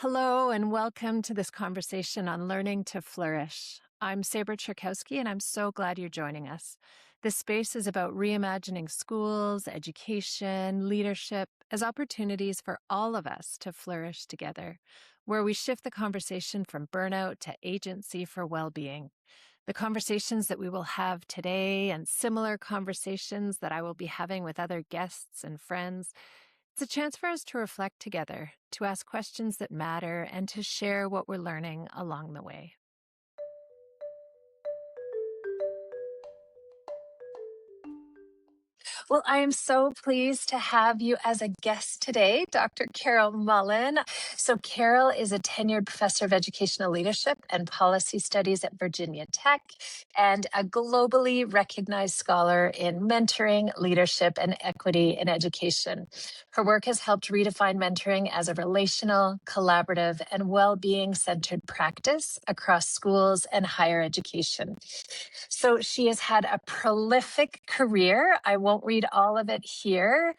Hello, and welcome to this conversation on learning to flourish. I'm Sabre Cherkowski, and I'm so glad you're joining us. This space is about reimagining schools, education, leadership as opportunities for all of us to flourish together, where we shift the conversation from burnout to agency for well-being. The conversations that we will have today and similar conversations that I will be having with other guests and friends, it's a chance for us to reflect together, to ask questions that matter, and to share what we're learning along the way. Well, I am so pleased to have you as a guest today, Dr. Carol Mullen. So, Carol is a tenured professor of educational leadership and policy studies at Virginia Tech and a globally recognized scholar in mentoring, leadership, and equity in education. Her work has helped redefine mentoring as a relational, collaborative, and well-being centered practice across schools and higher education. So she has had a prolific career. I won't read all of it here,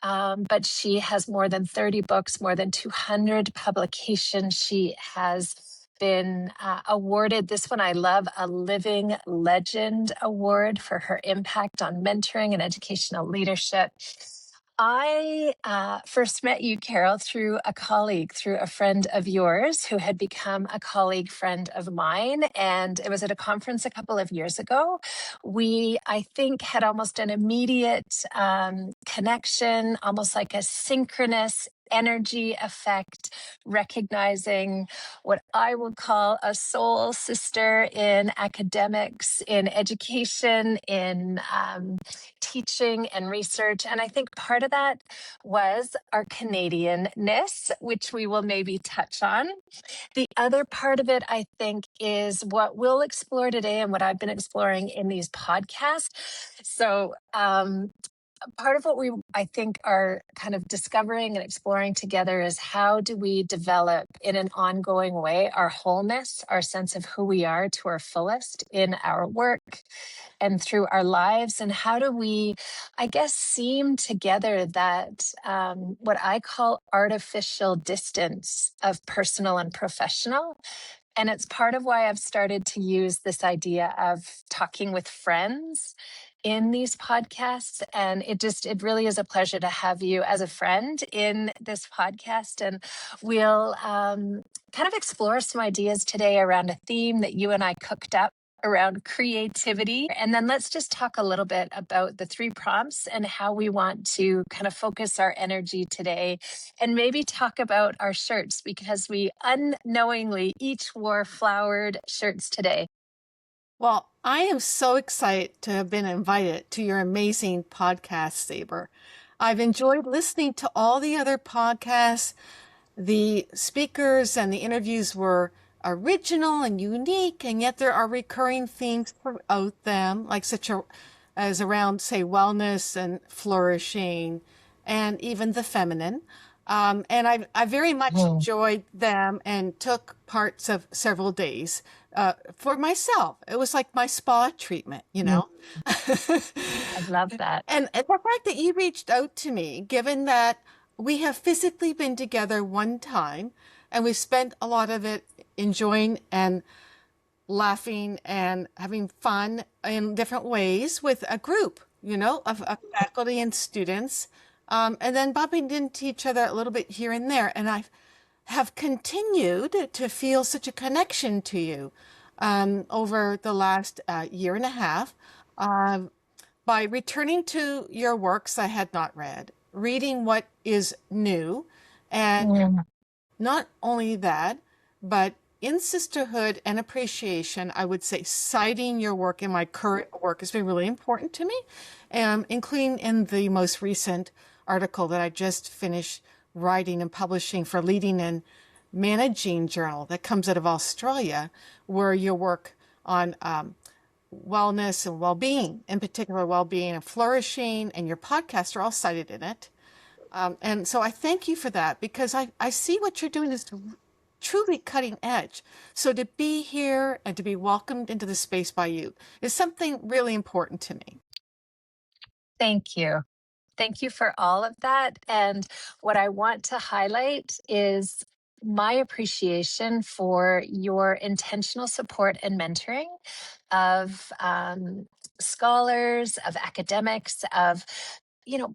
but she has more than 30 books, more than 200 publications. She has been awarded, this one I love, a Living Legend Award for her impact on mentoring and educational leadership. I first met you, Carol, through a colleague, through a friend of yours who had become a colleague friend of mine. And it was at a conference a couple of years ago. We, I think, had almost an immediate connection, almost like a synchronous energy effect, recognizing what I would call a soul sister in academics, in education, in teaching and research. And I think part of that was our Canadianness, which we will maybe touch on. The other part of it, I think, is what we'll explore today and what I've been exploring in these podcasts. So, part of what we, I think, are kind of discovering and exploring together is how do we develop in an ongoing way our wholeness, our sense of who we are to our fullest in our work and through our lives, and how do we, I guess, seam together that what I call artificial distance of personal and professional. And it's part of why I've started to use this idea of talking with friends in these podcasts. And it really is a pleasure to have you as a friend in this podcast. And we'll kind of explore some ideas today around a theme that you and I cooked up around creativity. And then let's just talk a little bit about the 3 prompts and how we want to kind of focus our energy today, and maybe talk about our shirts, because we unknowingly each wore flowered shirts today. Well, I am so excited to have been invited to your amazing podcast, Sabre. I've enjoyed listening to all the other podcasts. The speakers and the interviews were original and unique, and yet there are recurring themes throughout them, like as around, say, wellness and flourishing, and even the feminine. And I very much enjoyed them and took parts of several days for myself. It was like my spa treatment, you know. I love that. And the fact that you reached out to me, given that we have physically been together one time and we spent a lot of it enjoying and laughing and having fun in different ways with a group, you know, of faculty and students. And then bumping into each other a little bit here and there. And I have continued to feel such a connection to you over the last year and a half by returning to your works I had not read, reading what is new, and not only that, but in sisterhood and appreciation, I would say citing your work in my current work has been really important to me, including in the most recent article that I just finished writing and publishing for Leading and Managing Journal that comes out of Australia, where your work on wellness and well-being, in particular well-being and flourishing, and your podcast are all cited in it. And so I thank you for that, because I see what you're doing is truly cutting edge. So to be here and to be welcomed into the space by you is something really important to me. Thank you. Thank you for all of that. And what I want to highlight is my appreciation for your intentional support and mentoring of scholars, of academics, of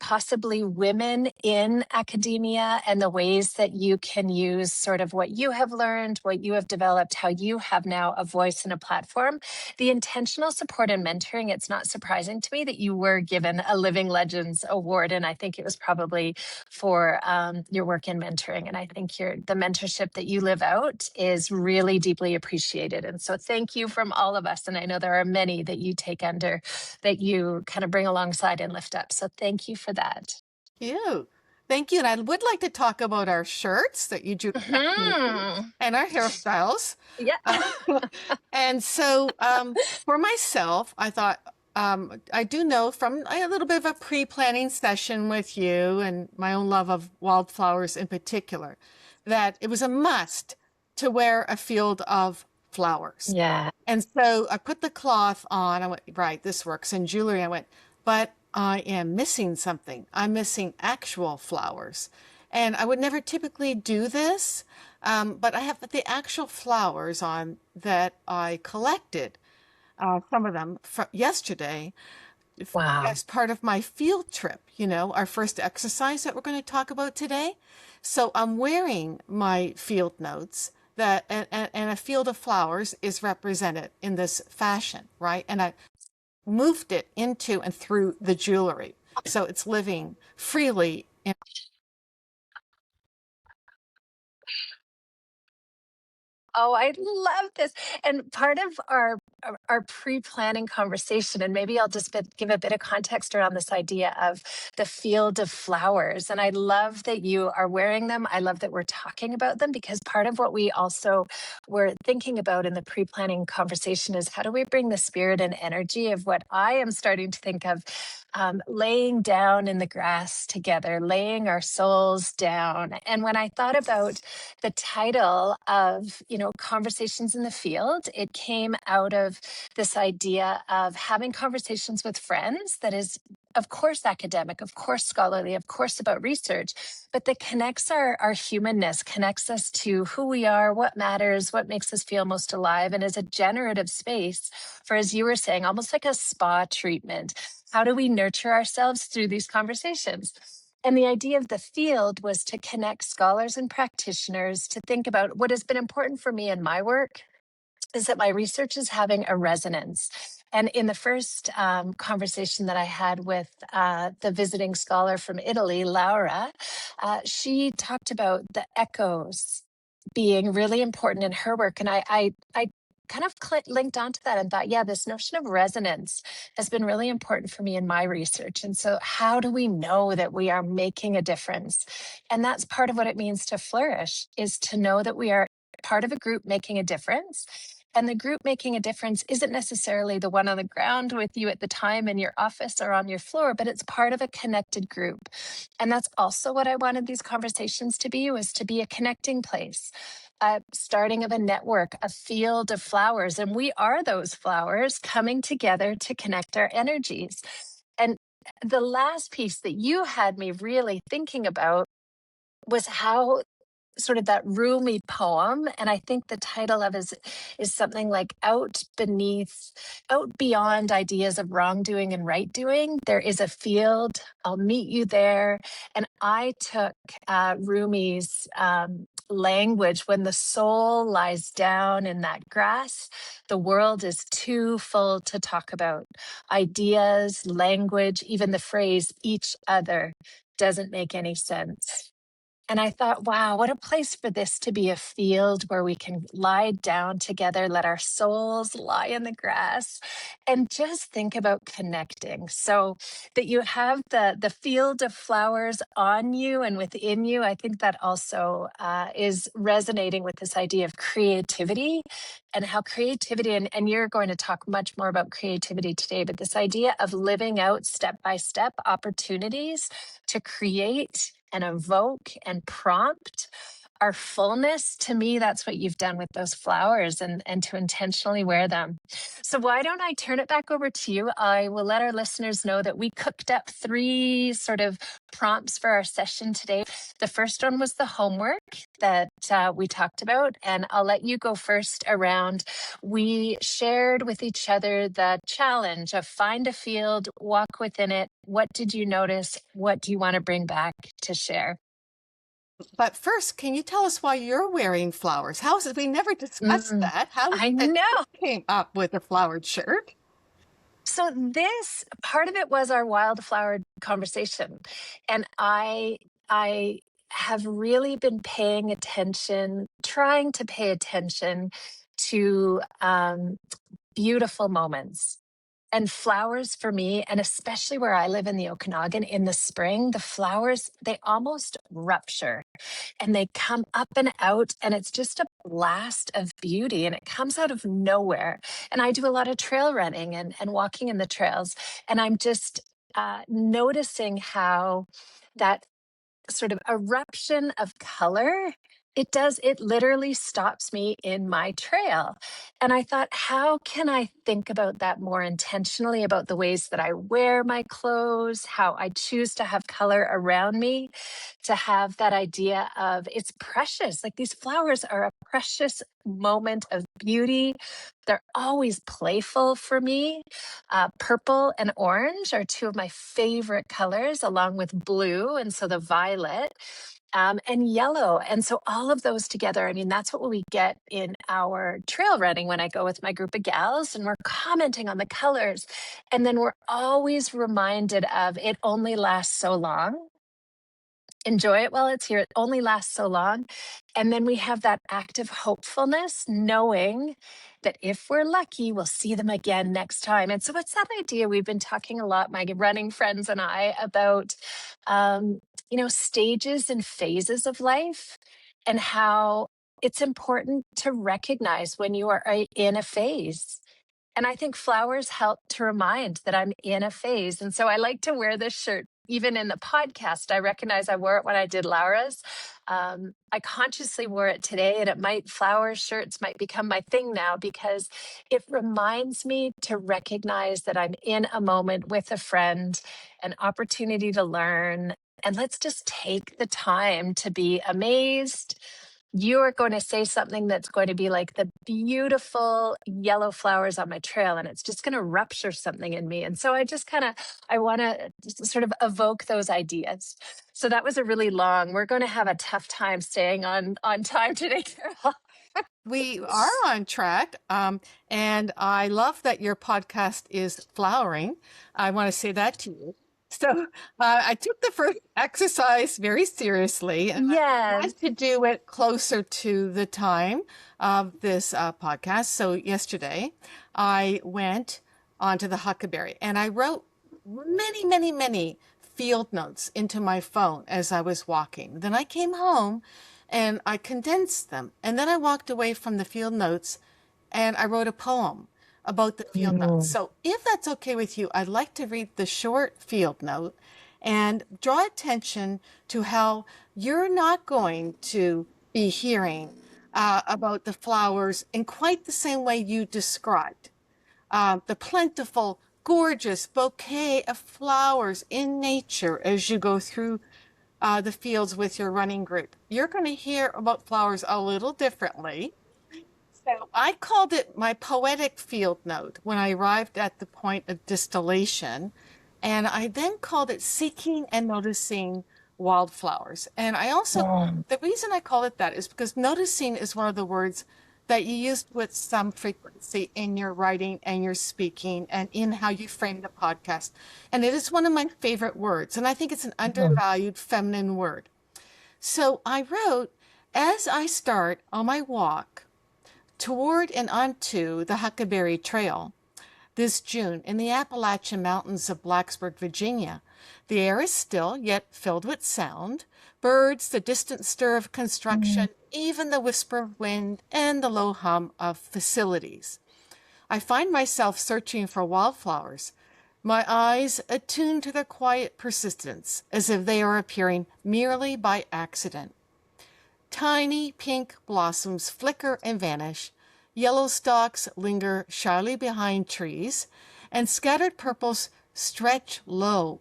possibly women in academia, and the ways that you can use sort of what you have learned, what you have developed, how you have now a voice and a platform. The intentional support and mentoring, it's not surprising to me that you were given a Living Legends Award. And I think it was probably for your work in mentoring. And I think the mentorship that you live out is really deeply appreciated. And so thank you from all of us. And I know there are many that you take under, that you kind of bring alongside and lift up. So thank you for that. You. Thank you. And I would like to talk about our shirts that you drew and our hairstyles. Yeah. And so for myself, I thought, I do know from a little bit of a pre-planning session with you and my own love of wildflowers in particular, that it was a must to wear a field of flowers. Yeah. And so I put the cloth on. I went, right, this works. And jewelry, I went, but I am missing something. I'm missing actual flowers. And I would never typically do this, but I have the actual flowers on that I collected, some of them yesterday Wow. as part of my field trip, our first exercise that we're going to talk about today. So I'm wearing my field notes that, and a field of flowers is represented in this fashion, right? And I moved it into and through the jewelry. So it's living freely in. Oh, I love this. And part of our pre-planning conversation, and maybe I'll just give a bit of context around this idea of the field of flowers. And I love that you are wearing them. I love that we're talking about them, because part of what we also were thinking about in the pre-planning conversation is how do we bring the spirit and energy of what I am starting to think of, laying down in the grass together, laying our souls down. And when I thought about the title of, Conversations in the Field, it came out of this idea of having conversations with friends that is, of course, academic, of course, scholarly, of course, about research, but that connects our humanness, connects us to who we are, what matters, what makes us feel most alive, and is a generative space for, as you were saying, almost like a spa treatment. How do we nurture ourselves through these conversations? And the idea of the field was to connect scholars and practitioners to think about what has been important for me in my work is that my research is having a resonance. And in the first conversation that I had with the visiting scholar from Italy, Laura, she talked about the echoes being really important in her work. And I kind of linked onto that and thought, yeah, this notion of resonance has been really important for me in my research. And so how do we know that we are making a difference? And that's part of what it means to flourish, is to know that we are part of a group making a difference. And the group making a difference isn't necessarily the one on the ground with you at the time in your office or on your floor, but it's part of a connected group. And that's also what I wanted these conversations to be, was to be a connecting place. Starting of a network, a field of flowers. And we are those flowers coming together to connect our energies. And the last piece that you had me really thinking about was how sort of that Rumi poem, and I think the title of is something like out beyond ideas of wrongdoing and right doing, there is a field, I'll meet you there. And I took Rumi's language: when the soul lies down in that grass, the world is too full to talk about. Ideas, language, even the phrase each other doesn't make any sense. And I thought, wow, what a place for this to be, a field where we can lie down together, let our souls lie in the grass, and just think about connecting. So that you have the field of flowers on you and within you, I think that also is resonating with this idea of creativity, and how creativity, and you're going to talk much more about creativity today, but this idea of living out step-by-step opportunities to create and evoke and prompt our fullness. To me, that's what you've done with those flowers, and to intentionally wear them. So why don't I turn it back over to you? I will let our listeners know that we cooked up 3 sort of prompts for our session today. The first one was the homework that we talked about, and I'll let you go first around. We shared with each other the challenge of find a field, walk within it. What did you notice? What do you want to bring back to share? But first, can you tell us why you're wearing flowers? How is it? We never discussed that. How is I it that know. you came up with a flowered shirt? So this part of it was our wildflower conversation. And I have really been paying attention, trying to pay attention to beautiful moments. And flowers for me, and especially where I live in the Okanagan in the spring, the flowers, they almost rupture and they come up and out, and it's just a blast of beauty, and it comes out of nowhere. And I do a lot of trail running and walking in the trails, and I'm just noticing how that sort of eruption of color, it literally stops me in my trail. And I thought, how can I think about that more intentionally, about the ways that I wear my clothes, how I choose to have color around me, to have that idea of it's precious. Like these flowers are a precious moment of beauty. They're always playful for me. Purple and orange are 2 of my favorite colors, along with blue. And so the violet. And yellow. And so all of those together, I mean, that's what we get in our trail running when I go with my group of gals and we're commenting on the colors. And then we're always reminded of it only lasts so long. Enjoy it while it's here. It only lasts so long. And then we have that active hopefulness, knowing that if we're lucky, we'll see them again next time. And so it's that idea we've been talking a lot, my running friends and I, about, stages and phases of life and how it's important to recognize when you are in a phase. And I think flowers help to remind that I'm in a phase. And so I like to wear this shirt even in the podcast. I recognize I wore it when I did Laura's. I consciously wore it today, and flower shirts might become my thing now because it reminds me to recognize that I'm in a moment with a friend, an opportunity to learn. And let's just take the time to be amazed. You are going to say something that's going to be like the beautiful yellow flowers on my trail, and it's just going to rupture something in me. And so I want to sort of evoke those ideas. So that was a really long, we're going to have a tough time staying on time today, Carol. We are on track. And I love that your podcast is flowering. I want to say that to you. So I took the first exercise very seriously, and I Yes. wanted to do it closer to the time of this podcast. So yesterday, I went onto the Huckleberry and I wrote many, many, many field notes into my phone as I was walking. Then I came home and I condensed them. And then I walked away from the field notes and I wrote a poem about the field notes. Mm. So if that's okay with you, I'd like to read the short field note and draw attention to how you're not going to be hearing about the flowers in quite the same way you described. The plentiful, gorgeous bouquet of flowers in nature as you go through the fields with your running group. You're going to hear about flowers a little differently. So I called it my poetic field note when I arrived at the point of distillation. And I then called it seeking and noticing wildflowers. And I also, Mm. the reason I call it that is because noticing is one of the words that you use with some frequency in your writing and your speaking and in how you frame the podcast. And it is one of my favorite words. And I think it's an undervalued feminine word. So I wrote, as I start on my walk toward and onto the Huckleberry Trail this June in the Appalachian Mountains of Blacksburg, Virginia, the air is still, yet filled with sound. Birds, the distant stir of construction, even the whisper of wind, and the low hum of facilities. I find myself searching for wildflowers, my eyes attuned to their quiet persistence, as if they are appearing merely by accident. Tiny pink blossoms flicker and vanish, yellow stalks linger shyly behind trees, and scattered purples stretch low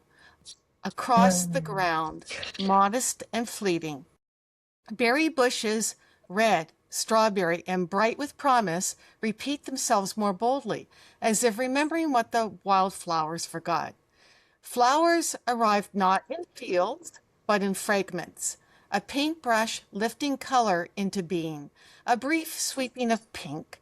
across the Mm. ground, modest and fleeting. Berry bushes, red, strawberry, and bright with promise, repeat themselves more boldly, as if remembering what the wildflowers forgot. Flowers arrived not in fields, but in fragments, a paintbrush lifting color into being, a brief sweeping of pink,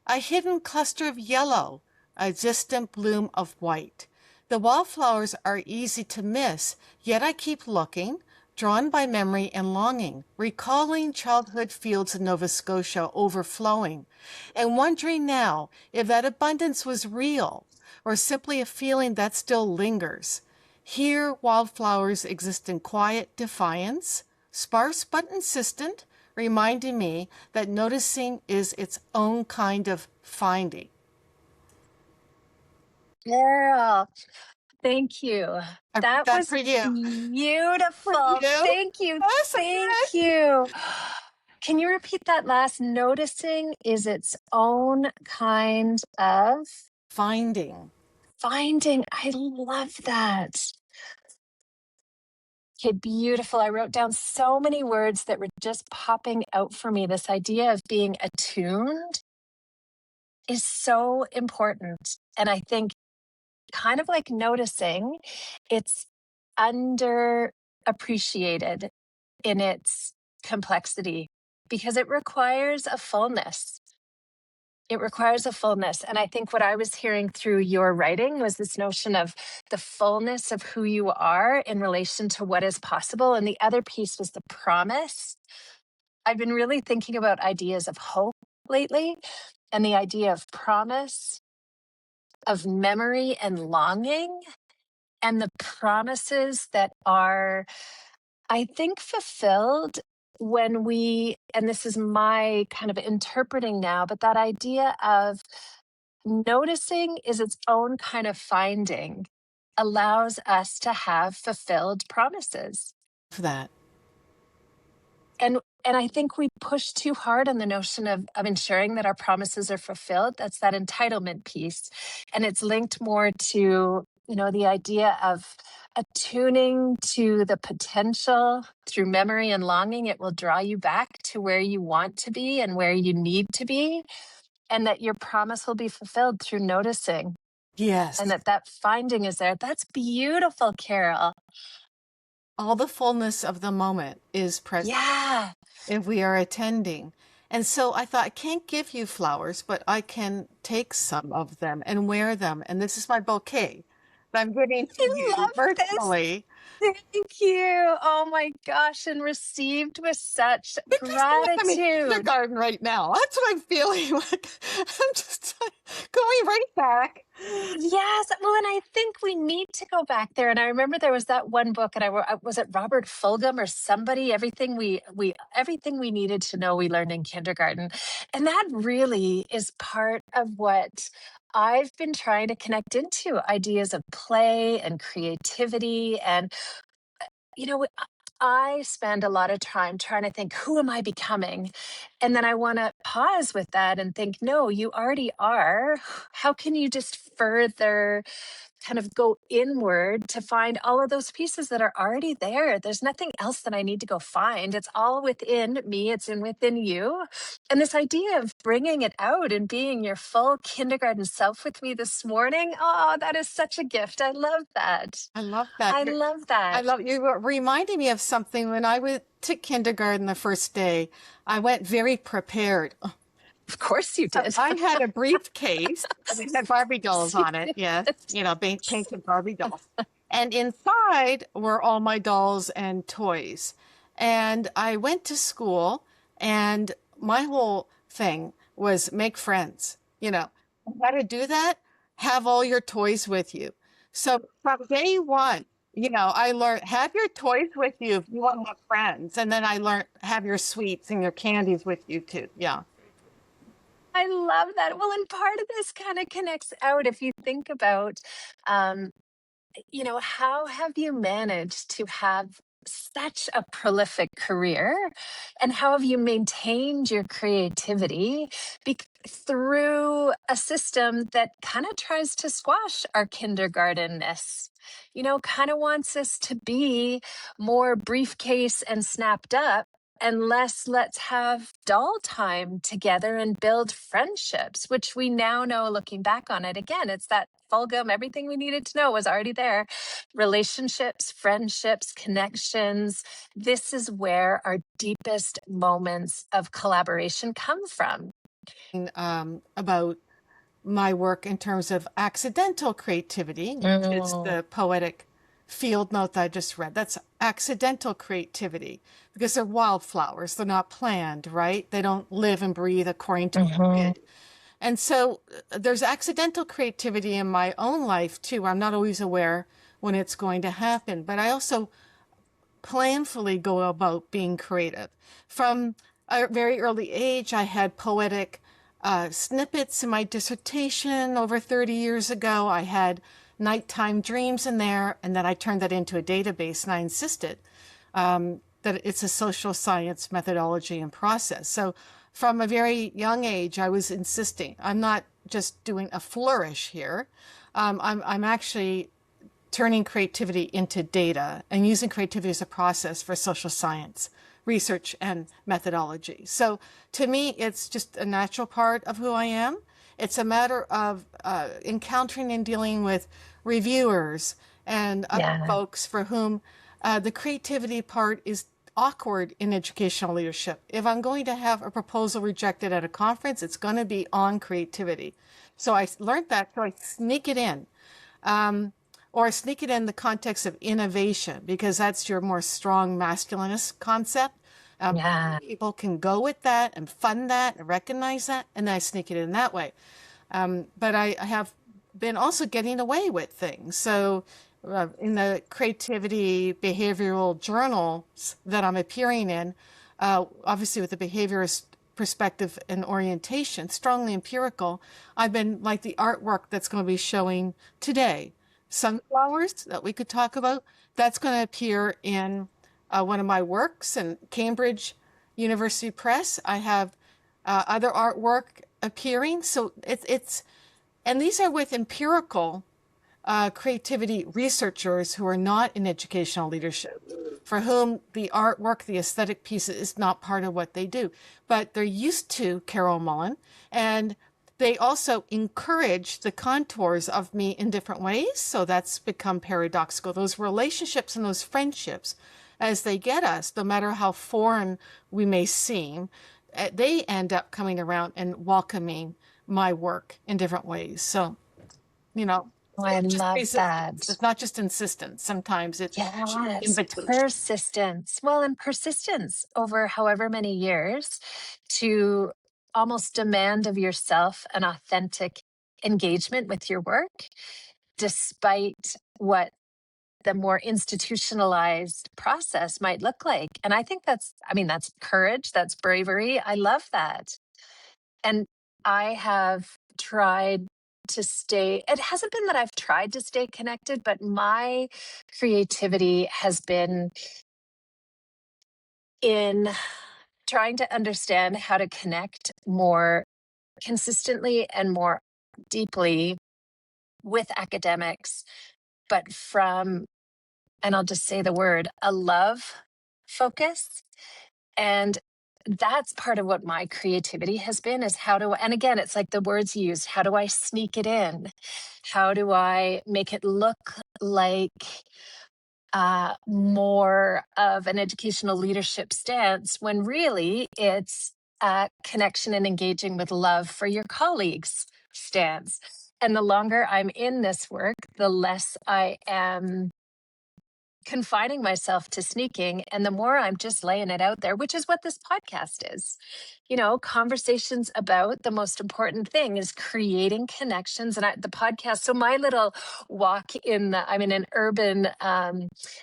a hidden cluster of yellow, a distant bloom of white. The wildflowers are easy to miss, yet I keep looking, drawn by memory and longing, recalling childhood fields in Nova Scotia overflowing, and wondering now if that abundance was real or simply a feeling that still lingers. Here, wildflowers exist in quiet defiance, sparse but insistent, reminding me that noticing is its own kind of finding. Girl, thank you. I wrote That that was for you. For beautiful. you? Thank you. Yes, I Thank did. you. Can you repeat that last? Noticing is its own kind of Finding. finding. I love that. Okay, beautiful. I wrote down so many words that were just popping out for me. This idea of being attuned is so important. And I think, kind of like noticing, it's underappreciated in its complexity because it requires a fullness. It requires a fullness. And I think what I was hearing through your writing was this notion of the fullness of who you are in relation to what is possible. And the other piece was the promise. I've been really thinking about ideas of hope lately and the idea of promise, of memory and longing, and the promises that are, I think, fulfilled when we, and this is my kind of interpreting now, but that idea of noticing is its own kind of finding allows us to have fulfilled promises. For that. And I think we push too hard on the notion of ensuring that our promises are fulfilled. That's that entitlement piece. And it's linked more to, the idea of attuning to the potential through memory and longing. It will draw you back to where you want to be and where you need to be, and that your promise will be fulfilled through noticing, and Yes. that finding is there. That's beautiful, Carol. All the fullness of the moment is present Yeah. if we are attending. And so I thought, I can't give you flowers, but I can take some of them and wear them. And this is my bouquet that I'm giving to I you love this. virtually. Thank you. Oh my gosh. And received with such It makes me like I'm in gratitude. kindergarten right now. That's what I'm feeling like. I'm just going right back. Yes. Well, and I think we need to go back there. And I remember there was that one book, and was it Robert Fulghum or somebody? Everything we needed to know, we learned in kindergarten. And that really is part of what I've been trying to connect into, ideas of play and creativity. And you know, I spend a lot of time trying to think, who am I becoming? And then I want to pause with that and think, no, you already are. How can you just further kind of go inward to find all of those pieces that are already there? There's nothing else that I need to go find. It's all within me, it's within you. And this idea of bringing it out and being your full kindergarten self with me this morning, oh, that is such a gift. I love that. I love that. I love I that. love you were reminding me of something when I went to kindergarten the first day. I went very prepared. Of course you So did. I had a briefcase and it had Barbie Of course dolls you on it. did. Yes, painted Barbie dolls. And inside were all my dolls and toys. And I went to school, and my whole thing was make friends. How to do that? Have all your toys with you. So from day one, I learned have your toys with you if you want to have friends. And then I learned have your sweets and your candies with you too. Yeah. I love that. Well, and part of this kind of connects out if you think about, how have you managed to have such a prolific career. And how have you maintained your creativity through a system that kind of tries to squash our kindergartenness? Kind of wants us to be more briefcase and snapped up and less let's have doll time together and build friendships, which we now know looking back on it. Again, it's that fulgum, everything we needed to know was already there. Relationships, friendships, connections. This is where our deepest moments of collaboration come from. About my work in terms of accidental creativity, which is the poetic field note that I just read. That's accidental creativity because they're wildflowers. They're not planned, right? They don't live and breathe according to a grid. And so there's accidental creativity in my own life too. I'm not always aware when it's going to happen, but I also planfully go about being creative. From a very early age, I had poetic snippets in my dissertation over 30 years ago. I had nighttime dreams in there, and then I turned that into a database, and I insisted that it's a social science methodology and process. So from a very young age, I was insisting, I'm not just doing a flourish here. I'm actually turning creativity into data and using creativity as a process for social science research and methodology. So to me, it's just a natural part of who I am. It's a matter of encountering and dealing with reviewers and other folks for whom the creativity part is awkward in educational leadership. If I'm going to have a proposal rejected at a conference, it's going to be on creativity. So I learned that, so I sneak it in. Or sneak it in the context of innovation, because that's your more strong masculinist concept. People can go with that and fund that and recognize that, and then I sneak it in that way. But I have been also getting away with things. So in the creativity behavioral journals that I'm appearing in, obviously with the behaviorist perspective and orientation, strongly empirical, I've been like the artwork that's going to be showing today. Sunflowers that we could talk about, that's going to appear in one of my works in Cambridge University Press. I have other artwork appearing. So and these are with empirical creativity researchers who are not in educational leadership, for whom the artwork, the aesthetic piece is not part of what they do. But they're used to Carol Mullen, and they also encourage the contours of me in different ways. So that's become paradoxical. Those relationships and those friendships, as they get us, no matter how foreign we may seem, they end up coming around and welcoming my work in different ways. So, I love that. it's not just insistence. Sometimes it's invitation. Persistence. Well, and persistence over however many years to almost demand of yourself an authentic engagement with your work, despite what the more institutionalized process might look like. And I think that's courage, that's bravery. I love that. And I have tried to stay, it hasn't been that I've tried to stay connected, but my creativity has been in trying to understand how to connect more consistently and more deeply with academics, but from, and I'll just say the word, a love focus. And that's part of what my creativity has been, is and again, it's like the words you used, how do I sneak it in? How do I make it look like more of an educational leadership stance when really it's a connection and engaging with love for your colleagues stance? And the longer I'm in this work, the less I am confining myself to sneaking, and the more I'm just laying it out there, which is what this podcast is. Conversations about the most important thing is creating connections. And the podcast, so my little walk I'm in an urban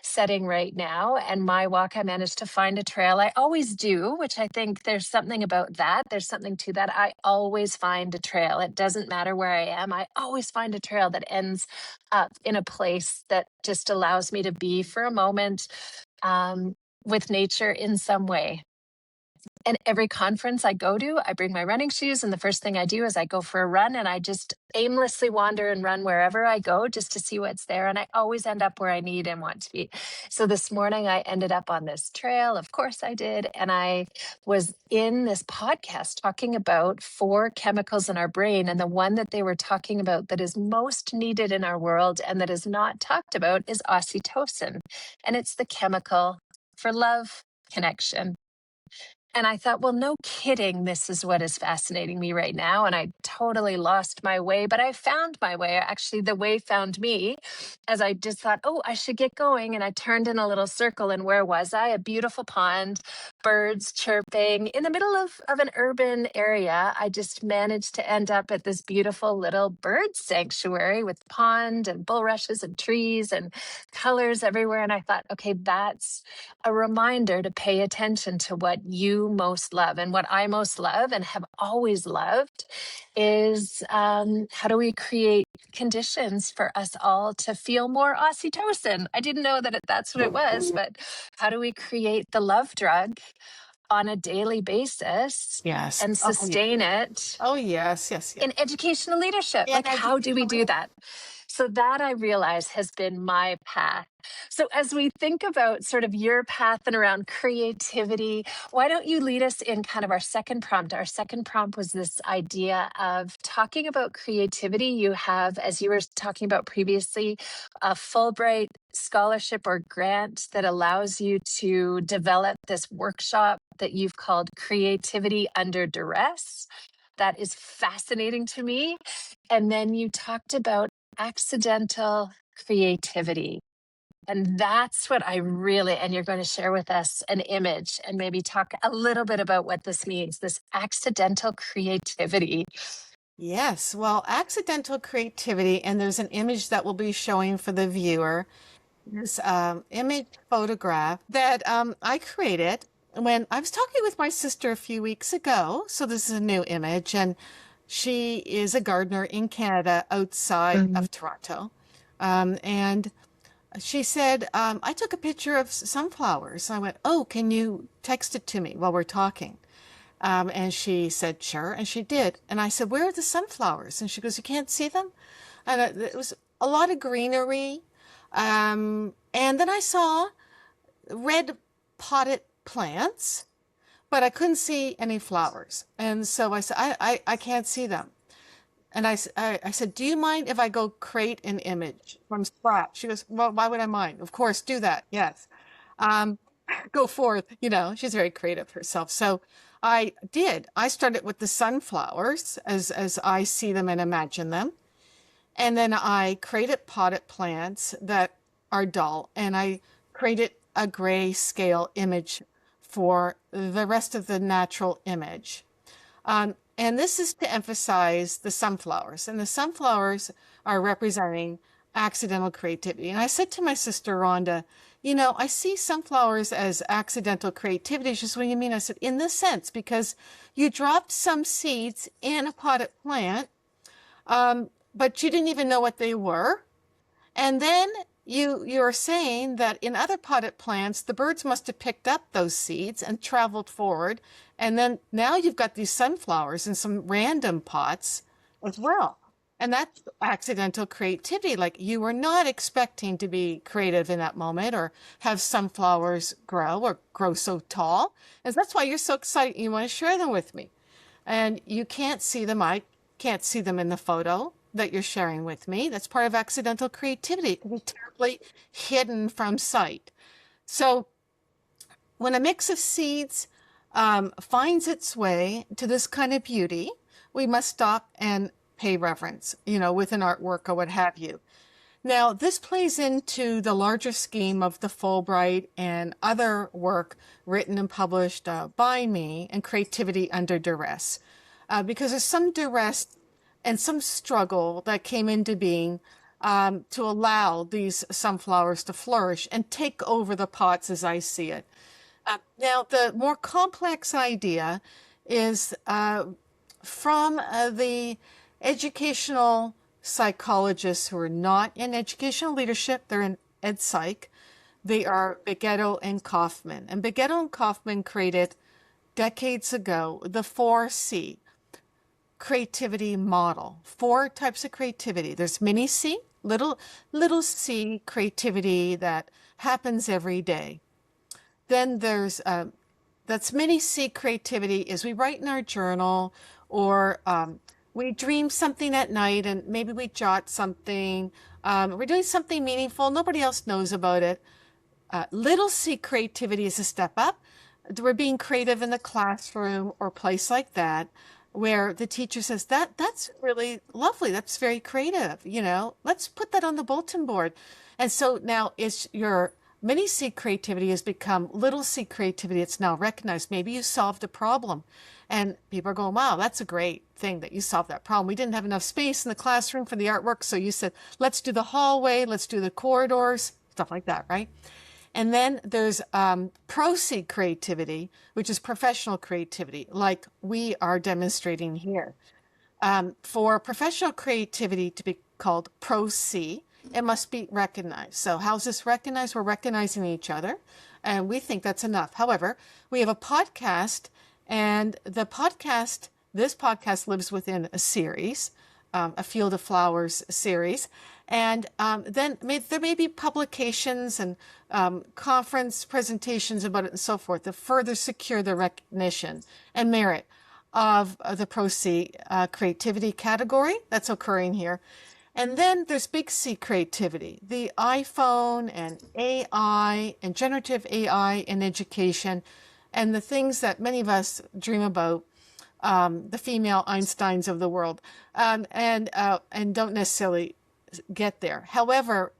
setting right now, and my walk, I managed to find a trail. I always do, which I think there's something about that. There's something to that. I always find a trail. It doesn't matter where I am. I always find a trail that ends up in a place that just allows me to be for a moment with nature in some way. And every conference I go to, I bring my running shoes. And the first thing I do is I go for a run, and I just aimlessly wander and run wherever I go just to see what's there. And I always end up where I need and want to be. So this morning I ended up on this trail. Of course I did. And I was in this podcast talking about 4 chemicals in our brain. And the one that they were talking about that is most needed in our world and that is not talked about is oxytocin. And it's the chemical for love, connection. And I thought, well, no kidding, this is what is fascinating me right now. And I totally lost my way, but I found my way. Actually, the way found me as I just thought, oh, I should get going. And I turned in a little circle. And where was I? A beautiful pond, birds chirping in the middle of an urban area. I just managed to end up at this beautiful little bird sanctuary with pond and bulrushes and trees and colors everywhere. And I thought, okay, that's a reminder to pay attention to what you most love. And what I most love and have always loved is how do we create conditions for us all to feel more oxytocin? I didn't know that that's what it was, but how do we create the love drug on a daily basis Yes. and Oh, yeah. sustain it Oh, yes, yes, yes. in educational leadership? In Like, how do we do education. that? So that I realize has been my path. So as we think about sort of your path and around creativity, why don't you lead us in kind of our second prompt? Our second prompt was this idea of talking about creativity. You have, as you were talking about previously, a Fulbright scholarship or grant that allows you to develop this workshop that you've called Creativity Under Duress. That is fascinating to me. And then you talked about accidental creativity. And that's what I really, and you're going to share with us an image and maybe talk a little bit about what this means, this accidental creativity. Yes, well, accidental creativity, and there's an image that we'll be showing for the viewer. This image photograph that I created when I was talking with my sister a few weeks ago. So this is a new image, and she is a gardener in Canada outside Mhm. of Toronto. And she said, I took a picture of sunflowers. I went, oh, can you text it to me while we're talking? And she said, sure. And she did. And I said, where are the sunflowers? And she goes, you can't see them? And it was a lot of greenery. And then I saw red potted plants, but I couldn't see any flowers. And so I said, I can't see them. And I said, do you mind if I go create an image from scratch? She goes, well, why would I mind? Of course, do that. Yes. Um, Go forth. You know, she's very creative herself. So I did. I started with the sunflowers as I see them and imagine them. And then I created potted plants that are dull, and I created a grayscale image for the rest of the natural image. And this is to emphasize the sunflowers. And the sunflowers are representing accidental creativity. And I said to my sister Rhonda, you know, I see sunflowers as accidental creativity. She said, what do you mean? I said, in this sense, because you dropped some seeds in a potted plant, but you didn't even know what they were. And then you're saying that in other potted plants, the birds must have picked up those seeds and traveled forward. And then now you've got these sunflowers in some random pots as well. And that's accidental creativity. Like you were not expecting to be creative in that moment or have sunflowers grow so tall. And that's why you're so excited. You want to share them with me. And you can't see them. I can't see them in the photo that you're sharing with me. That's part of accidental creativity. It can be terribly hidden from sight. So when a mix of seeds finds its way to this kind of beauty, we must stop and pay reverence, you know, with an artwork or what have you. Now, this plays into the larger scheme of the Fulbright and other work written and published by me and Creativity Under Duress, because there's some duress and some struggle that came into being to allow these sunflowers to flourish and take over the pots as I see it. Now, the more complex idea is from the educational psychologists who are not in educational leadership, they're in ed psych, They are Beghetto and Kaufman. And Beghetto and Kaufman created decades ago the 4C creativity model. 4 types of creativity. There's mini C, little c creativity that happens every day. Then there's that's mini C creativity is we write in our journal, or we dream something at night and maybe we jot something. We're doing something meaningful. Nobody else knows about it. Little c creativity is a step up. We're being creative in the classroom or place like that, where the teacher says, that's really lovely. That's very creative. Let's put that on the bulletin board. And so now it's your mini C creativity has become little c creativity. It's now recognized. Maybe you solved a problem and people are going, wow, that's a great thing that you solved that problem. We didn't have enough space in the classroom for the artwork. So you said, let's do the hallway, let's do the corridors, stuff like that, right? And then there's pro-C creativity, which is professional creativity, like we are demonstrating here. For professional creativity to be called pro-C, it must be recognized. So how's this recognized? We're recognizing each other, and we think that's enough. However, we have a podcast, and this podcast lives within a series, a Field of Flowers series. And then there may be publications and conference presentations about it and so forth to further secure the recognition and merit of the Pro-C creativity category that's occurring here. And then there's big C creativity, the iPhone and AI and generative AI in education, and the things that many of us dream about, the female Einsteins of the world, and don't necessarily get there. However,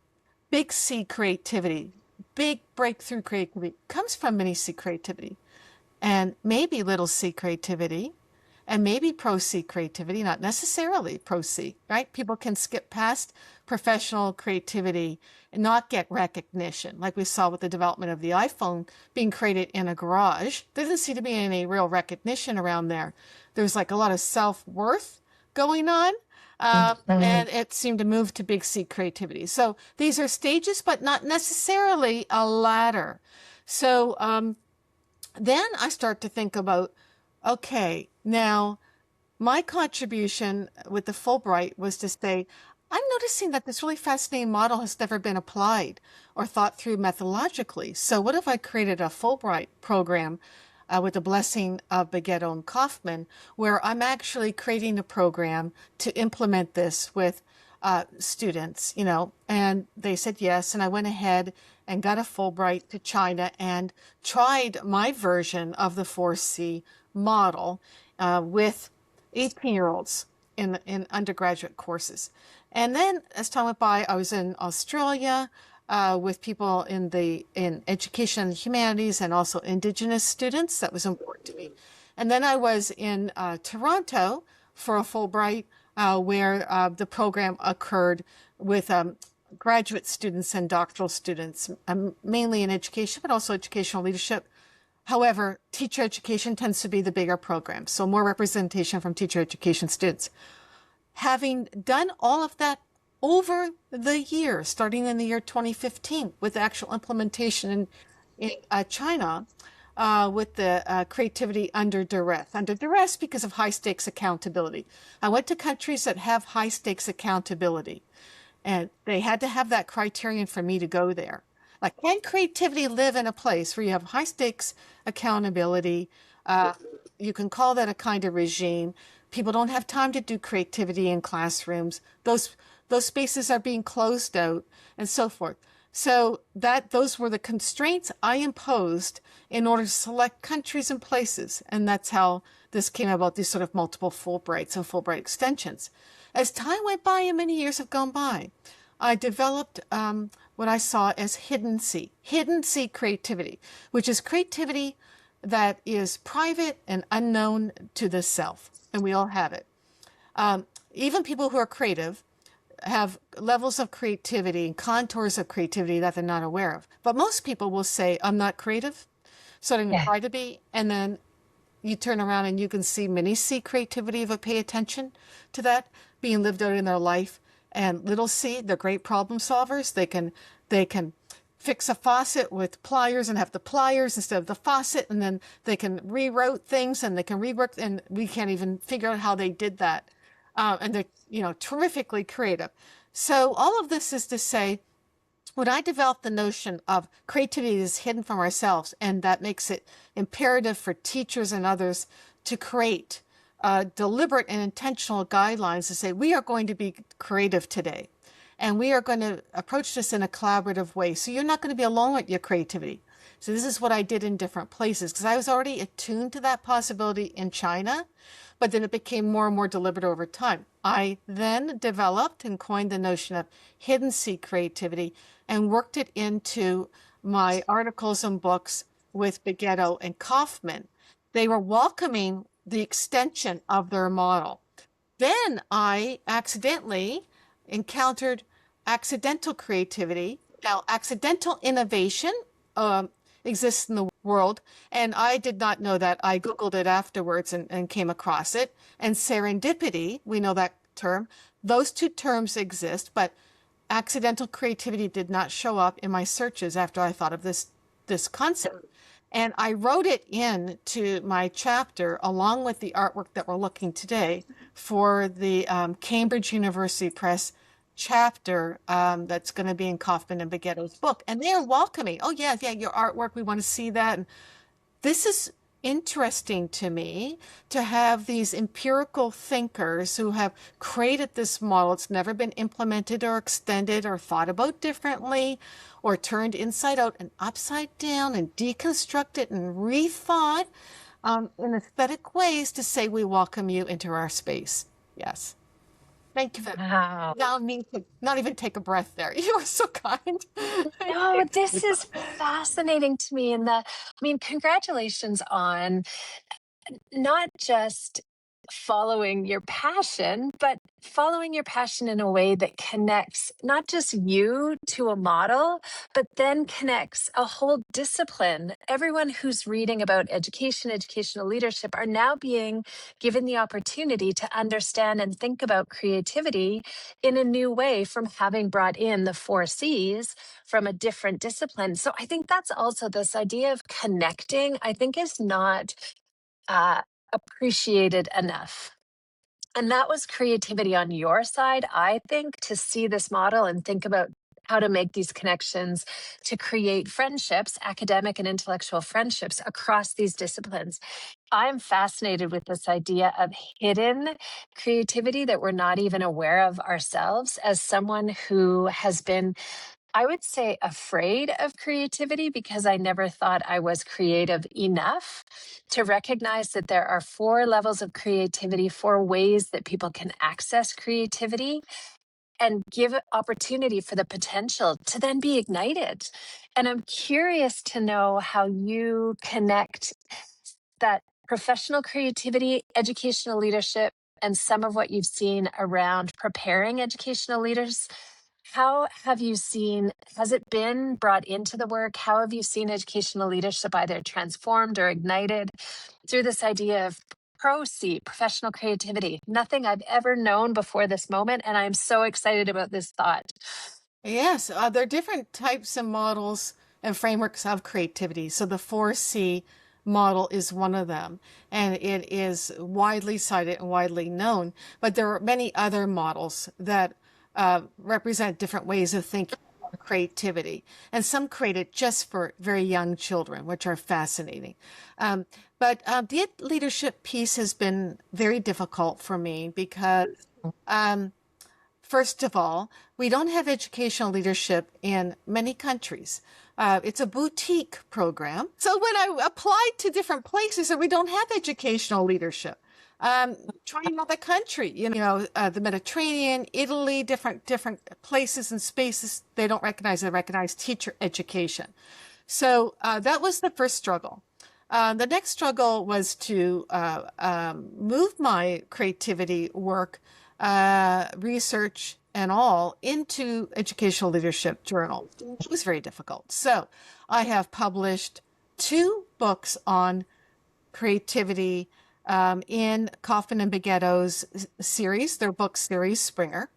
big C creativity, big breakthrough creativity comes from mini C creativity, and maybe little c creativity, and maybe pro-C creativity, not necessarily pro-C, right? People can skip past professional creativity and not get recognition, like we saw with the development of the iPhone being created in a garage. There doesn't seem to be any real recognition around there. There's like a lot of self-worth going on. And it seemed to move to big C creativity. So these are stages, but not necessarily a ladder. So then I start to think about, okay, now my contribution with the Fulbright was to say, I'm noticing that this really fascinating model has never been applied or thought through methodologically. So what if I created a Fulbright program with the blessing of Beghetto and Kaufman, where I'm actually creating a program to implement this with students, and they said yes. And I went ahead and got a Fulbright to China and tried my version of the 4C model with 18-year-olds in undergraduate courses. And then as time went by, I was in Australia, with people in education and humanities and also Indigenous students. That was important to me. And then I was in Toronto for a Fulbright where the program occurred with graduate students and doctoral students, mainly in education, but also educational leadership. However, teacher education tends to be the bigger program, so more representation from teacher education students. Having done all of that over the year, starting in the year 2015, with actual implementation in China, with the creativity under duress because of high stakes accountability. I went to countries that have high stakes accountability, and they had to have that criterion for me to go there. Like, can creativity live in a place where you have high stakes accountability? You can call that a kind of regime. People don't have time to do creativity in classrooms. Those spaces are being closed out and so forth. So those were the constraints I imposed in order to select countries and places. And that's how this came about, these sort of multiple Fulbrights and Fulbright extensions. As time went by and many years have gone by, I developed what I saw as hidden C creativity, which is creativity that is private and unknown to the self. And we all have it. Even people who are creative have levels of creativity and contours of creativity that they're not aware of. But most people will say, I'm not creative, so I didn't try to be. And then you turn around and you can see mini C creativity, but pay attention to that being lived out in their life. And little c, they're great problem solvers. They can fix a faucet with pliers and have the pliers instead of the faucet, and then they can reroute things and they can rework, and we can't even figure out how they did that. And they're, terrifically creative. So all of this is to say, when I developed the notion of creativity is hidden from ourselves, and that makes it imperative for teachers and others to create deliberate and intentional guidelines to say, we are going to be creative today. And we are going to approach this in a collaborative way. So you're not going to be alone with your creativity. So this is what I did in different places, because I was already attuned to that possibility in China, but then it became more and more deliberate over time. I then developed and coined the notion of hidden seed creativity and worked it into my articles and books with Beghetto and Kaufman. They were welcoming the extension of their model. Then I accidentally encountered accidental creativity. Now, accidental innovation exists in the world, and I did not know that. I Googled it afterwards and came across it. And serendipity, we know that term. Those two terms exist, but accidental creativity did not show up in my searches after I thought of this concept. And I wrote it in to my chapter along with the artwork that we're looking today for the Cambridge University Press chapter that's going to be in Kaufman and Beghetto's book. And they are welcoming. Oh, yeah, your artwork, we want to see that. And this is interesting to me, to have these empirical thinkers who have created this model. It's never been implemented or extended or thought about differently or turned inside out and upside down and deconstructed and rethought in aesthetic ways to say, we welcome you into our space. Yes. Thank you for allowing me to not even take a breath there. You are so kind. No, this is fascinating to me. Congratulations on not just following your passion, but following your passion in a way that connects not just you to a model, but then connects a whole discipline. Everyone who's reading about education, educational leadership are now being given the opportunity to understand and think about creativity in a new way from having brought in the 4 C's from a different discipline. So I think that's also this idea of connecting, I think is not appreciated enough. And that was creativity on your side, I think, to see this model and think about how to make these connections to create friendships, academic and intellectual friendships across these disciplines. I'm fascinated with this idea of hidden creativity that we're not even aware of ourselves. As someone who has been, I would say, afraid of creativity because I never thought I was creative enough to recognize that there are 4 levels of creativity, 4 ways that people can access creativity and give opportunity for the potential to then be ignited. And I'm curious to know how you connect that professional creativity, educational leadership, and some of what you've seen around preparing educational leaders. How have you seen, has it been brought into the work? How have you seen educational leadership either transformed or ignited through this idea of Pro-C, professional creativity? Nothing I've ever known before this moment, and I'm so excited about this thought. Yes, there are different types of models and frameworks of creativity. So the 4C model is one of them, and it is widely cited and widely known. But there are many other models that represent different ways of thinking about creativity, and some created just for very young children, which are fascinating. But the leadership piece has been very difficult for me because first of all, we don't have educational leadership in many countries. It's a boutique program. So when I applied to different places, we don't have educational leadership. Try another country, the Mediterranean, Italy, different places and spaces, they don't recognize, they recognize teacher education. So that was the first struggle. The next struggle was to move my creativity work, research and all into educational leadership journals. It was very difficult. So I have published 2 books on creativity in Kaufman and Beghetto's series, their book series, Springer.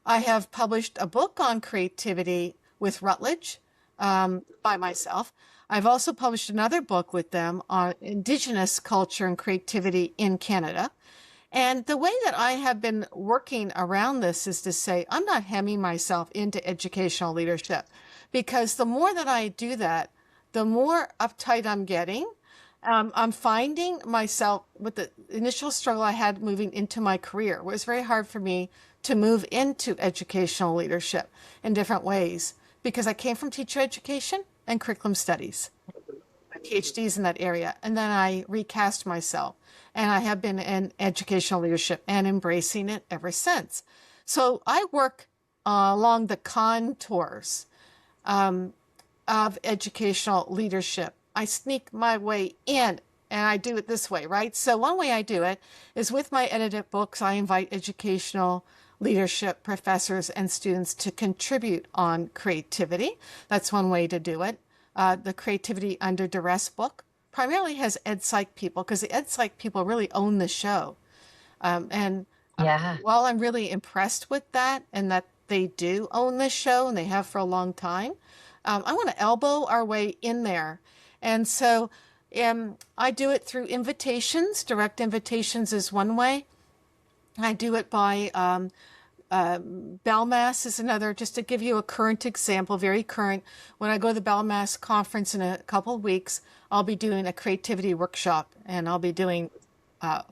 I have published a book on creativity with Routledge by myself. I've also published another book with them on Indigenous culture and creativity in Canada. And the way that I have been working around this is to say, I'm not hemming myself into educational leadership, because the more that I do that, the more uptight I'm getting. I'm finding myself with the initial struggle I had moving into my career. It was very hard for me to move into educational leadership in different ways because I came from teacher education and curriculum studies. My PhDs in that area. And then I recast myself. And I have been in educational leadership and embracing it ever since. So I work along the contours of educational leadership. I sneak my way in, and I do it this way, right? So one way I do it is with my edited books, I invite educational leadership professors and students to contribute on creativity. That's one way to do it. The Creativity Under Duress book primarily has ed psych people, because the ed psych people really own the show. While I'm really impressed with that and that they do own the show and they have for a long time, I want to elbow our way in there. And so I do it through invitations. Direct invitations is one way. I do it by Belmas is another, just to give you a current example, very current. When I go to the Belmas conference in a couple of weeks, I'll be doing a creativity workshop, and I'll be doing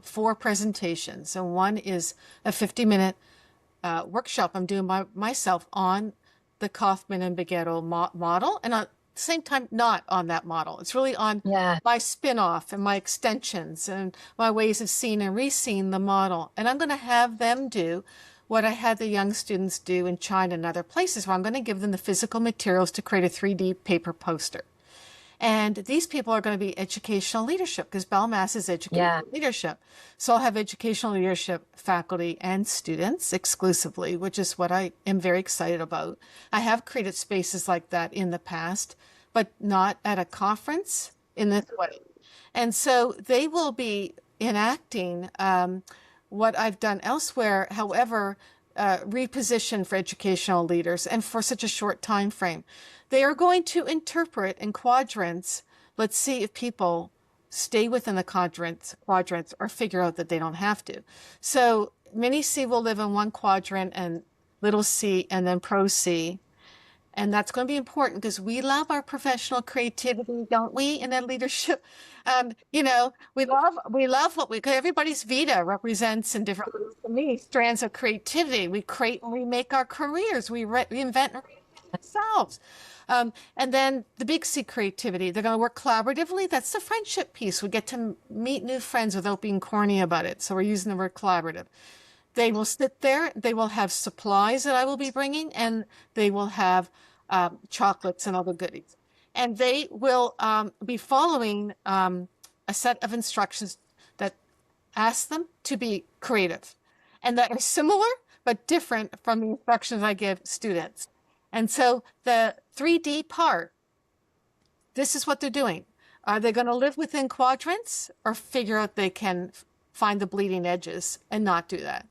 4 presentations. And one is a 50-minute workshop I'm doing by myself on the Kaufman and Beghetto model, and at the same time, not on that model. It's really on my spin-off and my extensions and my ways of seeing and re-seeing the model. And I'm going to have them do what I had the young students do in China and other places, where I'm going to give them the physical materials to create a 3D paper poster. And these people are going to be educational leadership, because Belmas is educational leadership. So I'll have educational leadership faculty and students exclusively, which is what I am very excited about. I have created spaces like that in the past, but not at a conference in this way. And so they will be enacting what I've done elsewhere, however, repositioned for educational leaders and for such a short time frame. They are going to interpret in quadrants. Let's see if people stay within the quadrants or figure out that they don't have to. So mini C will live in one quadrant, and little c, and then pro C. And that's going to be important, because we love our professional creativity, don't we, in that leadership? We love what everybody's vita represents in different ways. To me, strands of creativity. We create and we make our careers. We reinvent ourselves. And then the big C, creativity. They're going to work collaboratively. That's the friendship piece. We get to meet new friends without being corny about it. So we're using the word collaborative. They will sit there. They will have supplies that I will be bringing, and they will have chocolates and other goodies. And they will be following a set of instructions that ask them to be creative, and that are similar but different from the instructions I give students. And so the 3D part, this is what they're doing. Are they going to live within quadrants, or figure out they can find the bleeding edges and not do that?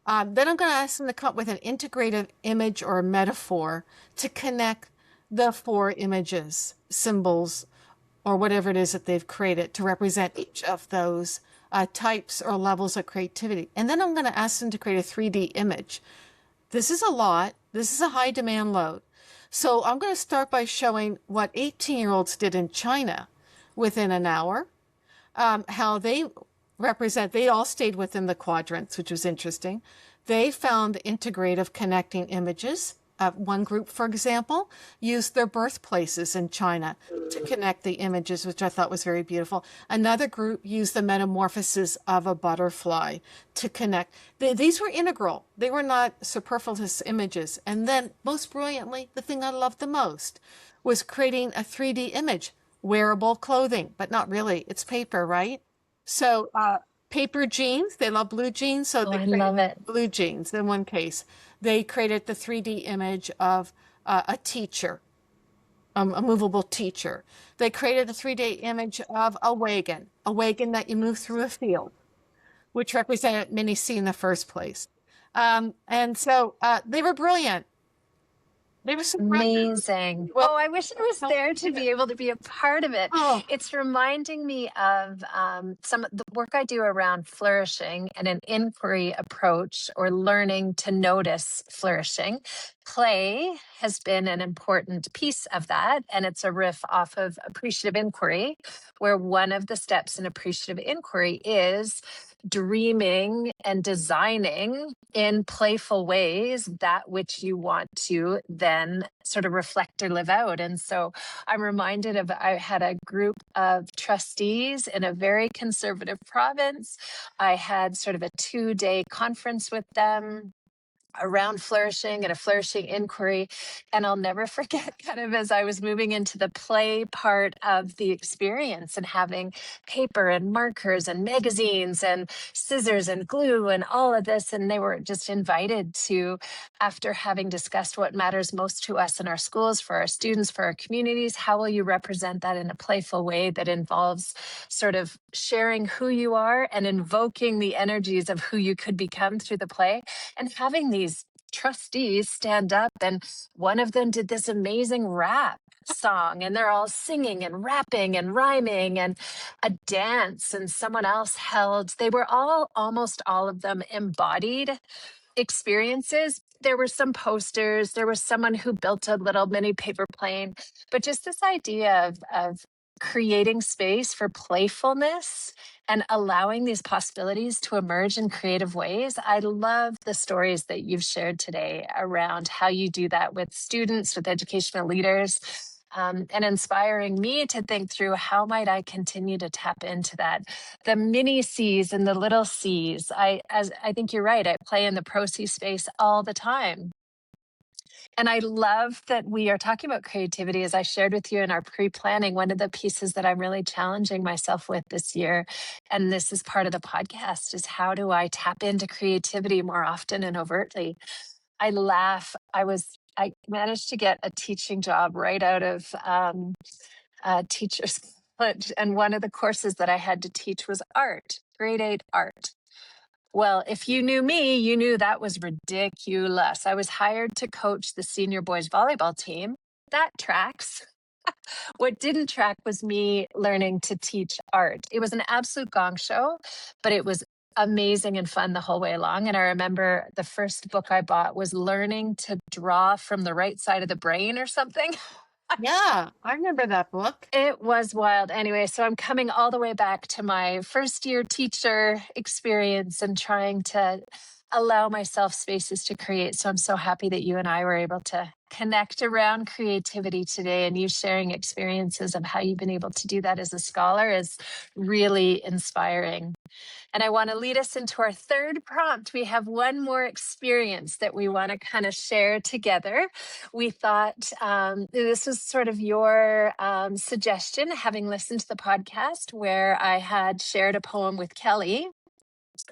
Then I'm going to ask them to come up with an integrative image or a metaphor to connect the 4 images, symbols, or whatever it is that they've created to represent each of those types or levels of creativity. And then I'm going to ask them to create a 3D image. This is a lot. This is a high demand load. So I'm going to start by showing what 18-year-olds did in China within an hour, how they they all stayed within the quadrants, which was interesting. They found integrative connecting images. One group, for example, used their birthplaces in China to connect the images, which I thought was very beautiful. Another group used the metamorphosis of a butterfly to connect. These were integral. They were not superfluous images. And then, most brilliantly, the thing I loved the most was creating a 3D image, wearable clothing, but not really. It's paper, right? So paper jeans, they love blue jeans. So they created blue jeans in one case. They created the 3D image of a teacher, a movable teacher. They created a 3D image of a wagon that you move through a field, which represented mini C in the first place. And so they were brilliant. There was some Amazing. well, Oh, I wish I was there to be able to be a part of it. oh, It's reminding me of some of the work I do around flourishing and an inquiry approach or learning to notice flourishing. Play has been an important piece of that, and it's a riff off of appreciative inquiry, where one of the steps in appreciative inquiry is dreaming and designing in playful ways that which you want to then sort of reflect or live out. And so I'm reminded of, I had a group of trustees in a very conservative province. I had sort of a 2-day conference with them around flourishing and a flourishing inquiry. And I'll never forget, kind of as I was moving into the play part of the experience and having paper and markers and magazines and scissors and glue and all of this. And they were just invited to, after having discussed what matters most to us in our schools, for our students, for our communities, how will you represent that in a playful way that involves sort of sharing who you are and invoking the energies of who you could become through the play, and having these trustees stand up, and one of them did this amazing rap song, and they're all singing and rapping and rhyming, and a dance, and someone else held, they were all, almost all of them, embodied experiences. There were some posters, there was someone who built a little mini paper plane, but just this idea of creating space for playfulness and allowing these possibilities to emerge in creative ways. I love the stories that you've shared today around how you do that with students, with educational leaders, and inspiring me to think through how might I continue to tap into that, the mini C's and the little C's. I think you're right. I play in the pro C space all the time. And I love that we are talking about creativity. As I shared with you in our pre-planning, one of the pieces that I'm really challenging myself with this year, and this is part of the podcast, is how do I tap into creativity more often and overtly? I laugh. I managed to get a teaching job right out of teacher's college, and one of the courses that I had to teach was art, grade 8 art. Well, if you knew me, you knew that was ridiculous. I was hired to coach the senior boys volleyball team. That tracks. What didn't track was me learning to teach art. It was an absolute gong show, but it was amazing and fun the whole way along. And I remember the first book I bought was Learning to Draw from the Right Side of the Brain or something. yeah, I remember that book. It was wild. Anyway, so I'm coming all the way back to my first year teacher experience and trying to allow myself spaces to create. So I'm so happy that you and I were able to connect around creativity today, and you sharing experiences of how you've been able to do that as a scholar is really inspiring. And I want to lead us into our third prompt. We have one more experience that we want to kind of share together. We thought this was sort of your suggestion, having listened to the podcast where I had shared a poem with Kelly.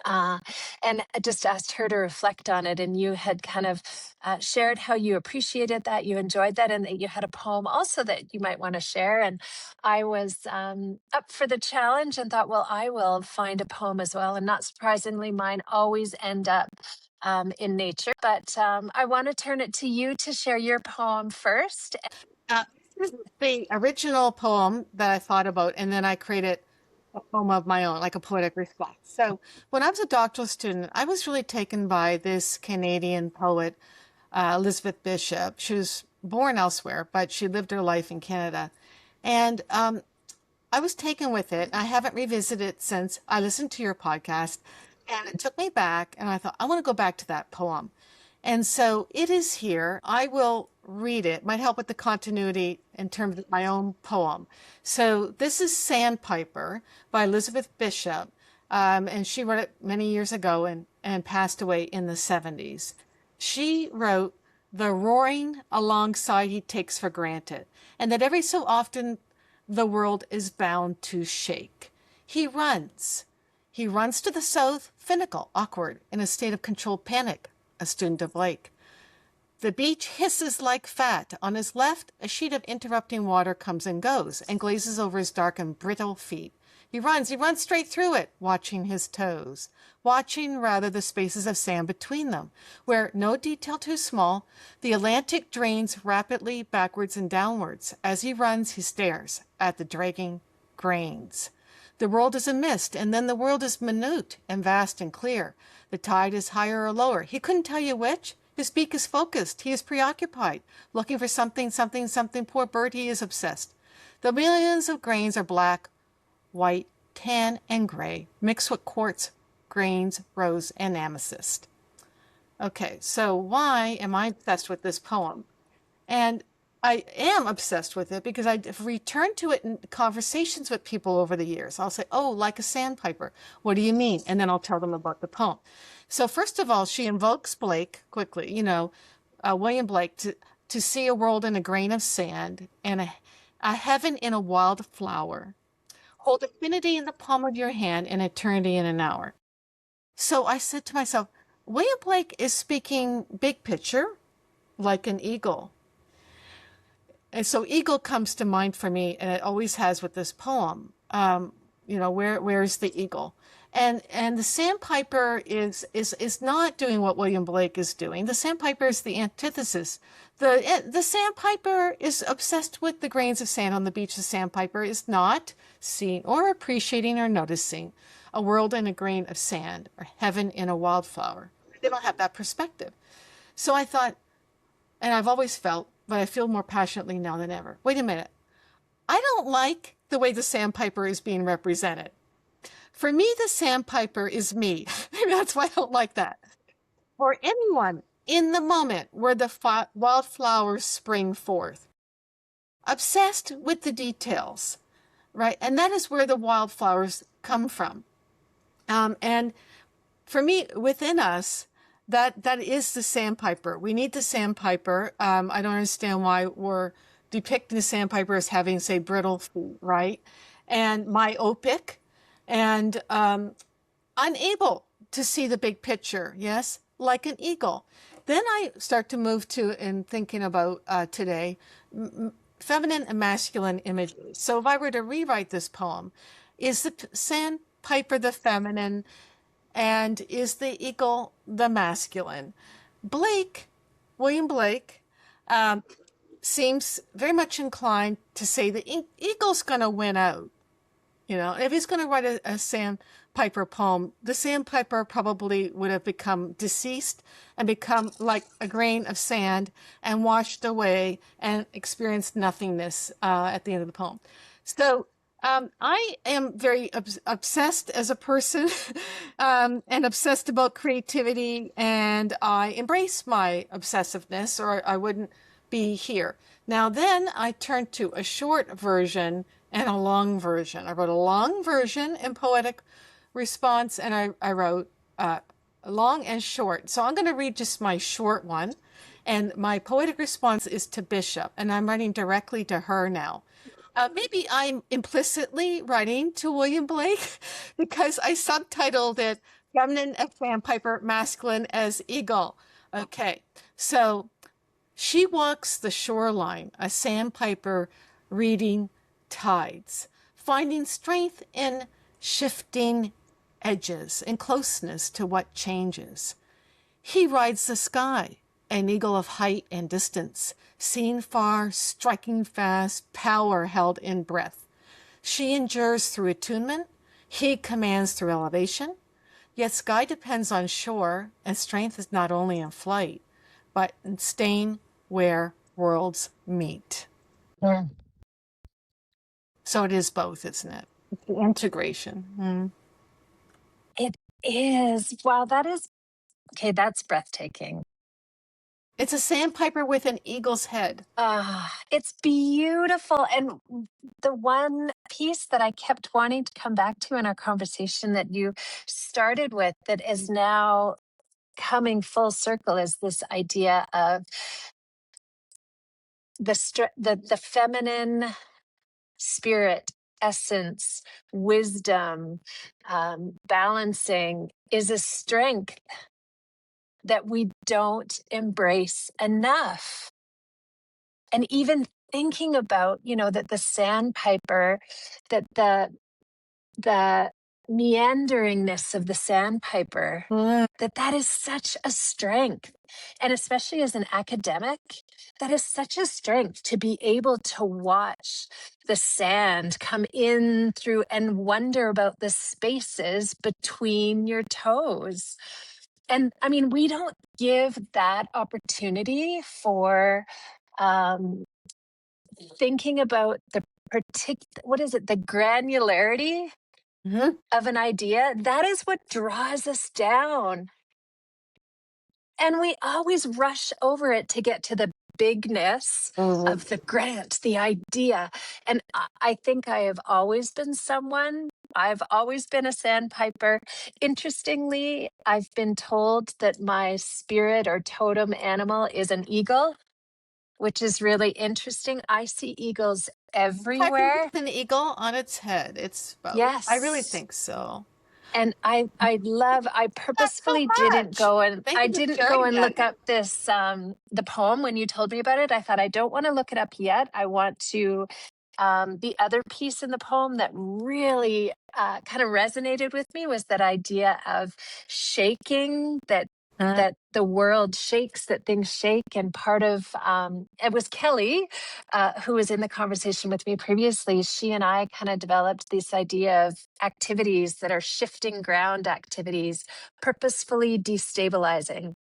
Uh, and I just asked her to reflect on it. And you had kind of shared how you appreciated that, you enjoyed that, and that you had a poem also that you might want to share. And I was up for the challenge and thought, well, I will find a poem as well. And not surprisingly, mine always end up in nature. But I want to turn it to you to share your poem first. This is the original poem that I thought about, and then I created a poem of my own, like a poetic response. So when I was a doctoral student, I was really taken by this Canadian poet, Elizabeth Bishop. She was born elsewhere, but she lived her life in Canada. And I was taken with it. I haven't revisited it since I listened to your podcast, and it took me back, and I thought, I want to go back to that poem. And so it is here. I will read it. Might help with the continuity in terms of my own poem. So this is Sandpiper by Elizabeth Bishop. And she wrote it many years ago and passed away in the 70s. She wrote, "The roaring alongside he takes for granted, and that every so often the world is bound to shake. He runs. He runs to the south, finical, awkward, in a state of controlled panic, a student of lake. The beach hisses like fat. On his left, a sheet of interrupting water comes and goes and glazes over his dark and brittle feet. He runs straight through it, watching his toes, watching rather the spaces of sand between them, where no detail too small, the Atlantic drains rapidly backwards and downwards. As he runs, he stares at the dragging grains. The world is a mist, and then the world is minute and vast and clear. The tide is higher or lower. He couldn't tell you which. His beak is focused. He is preoccupied, looking for something, something, something. Poor bird, he is obsessed. The millions of grains are black, white, tan, and gray, mixed with quartz, grains, rose, and amethyst. Okay, so why am I obsessed with this poem? And I am obsessed with it because I've returned to it in conversations with people over the years. I'll say, oh, like a sandpiper. What do you mean? And then I'll tell them about the poem. So first of all, she invokes Blake quickly, William Blake, to see a world in a grain of sand and a heaven in a wild flower. Hold infinity in the palm of your hand and eternity in an hour. So I said to myself, William Blake is speaking big picture, like an eagle. And so eagle comes to mind for me, and it always has with this poem. Where's the eagle? And the sandpiper is not doing what William Blake is doing. The sandpiper is the antithesis. The sandpiper is obsessed with the grains of sand on the beach. The sandpiper is not seeing or appreciating or noticing a world in a grain of sand or heaven in a wildflower. They don't have that perspective. So I thought, and I've always felt, but I feel more passionately now than ever. Wait a minute. I don't like the way the sandpiper is being represented. For me, the sandpiper is me. That's why I don't like that. For anyone in the moment where the wildflowers spring forth, obsessed with the details, right? And that is where the wildflowers come from. And for me, within us, that is the sandpiper. We need the sandpiper. I don't understand why we're depicting the sandpiper as having, say, brittle feet, right? And myopic and unable to see the big picture, yes, like an eagle. Then I start to move to, in thinking about today, feminine and masculine images. So if I were to rewrite this poem, is the sandpiper the feminine and is the eagle the masculine? William Blake, seems very much inclined to say the eagle's going to win out. If he's going to write a sandpiper poem, the sandpiper probably would have become deceased and become like a grain of sand and washed away and experienced nothingness at the end of the poem. So I am very obsessed as a person and obsessed about creativity, and I embrace my obsessiveness or I wouldn't be here. Now then I turned to a short version and a long version. I wrote a long version in poetic response, and I wrote long and short. So I'm going to read just my short one. And my poetic response is to Bishop, and I'm writing directly to her now. Maybe I'm implicitly writing to William Blake because I subtitled it Feminine as Sandpiper, Masculine as Eagle. Okay, so she walks the shoreline, a sandpiper reading tides, finding strength in shifting edges and closeness to what changes. He rides the sky, an eagle of height and distance, seen far, striking fast, power held in breath. She endures through attunement, he commands through elevation, yet sky depends on shore, and strength is not only in flight, but in staying where worlds meet. Mm. So it is both, isn't it? It's the integration. It is. Wow, that's breathtaking. It's a sandpiper with an eagle's head. It's beautiful. And the one piece that I kept wanting to come back to in our conversation that you started with that is now coming full circle is this idea of the feminine spirit, essence, wisdom, balancing is a strength that we don't embrace enough. And even thinking about, that the sandpiper, that the meanderingness of the sandpiper, Mm. that is such a strength. And especially as an academic, that is such a strength to be able to watch the sand come in through and wonder about the spaces between your toes. And I mean, we don't give that opportunity for um, thinking about the what is it, the granularity Mhm. of an idea. That is what draws us down. And we always rush over it to get to the bigness Mhm. of the grant, the idea. And I think I have always been someone, I've always been a sandpiper. Interestingly, I've been told that my spirit or totem animal is an eagle, which is really interesting. I see eagles Piping everywhere. with an eagle on its head. It's about, I really Yes. think so. And I That's so purposefully didn't much. go and Thank you for sharing that. look up this the poem when you told me about it. I thought I don't want to look it up yet. I want to the other piece in the poem that really kind of resonated with me was that idea of shaking, Mm. that the world shakes, that things shake. And part of it was Kelly, who was in the conversation with me previously. She and I kind of developed this idea of activities that are shifting ground activities, purposefully destabilizing.